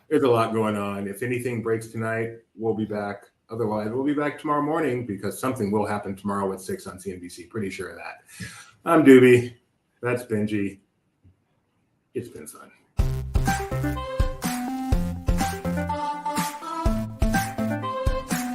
there's a lot going on. If anything breaks tonight, we'll be back. Otherwise, we'll be back tomorrow morning because something will happen tomorrow at 6 on CNBC. Pretty sure of that. I'm Doobie. That's Benji. It's been fun.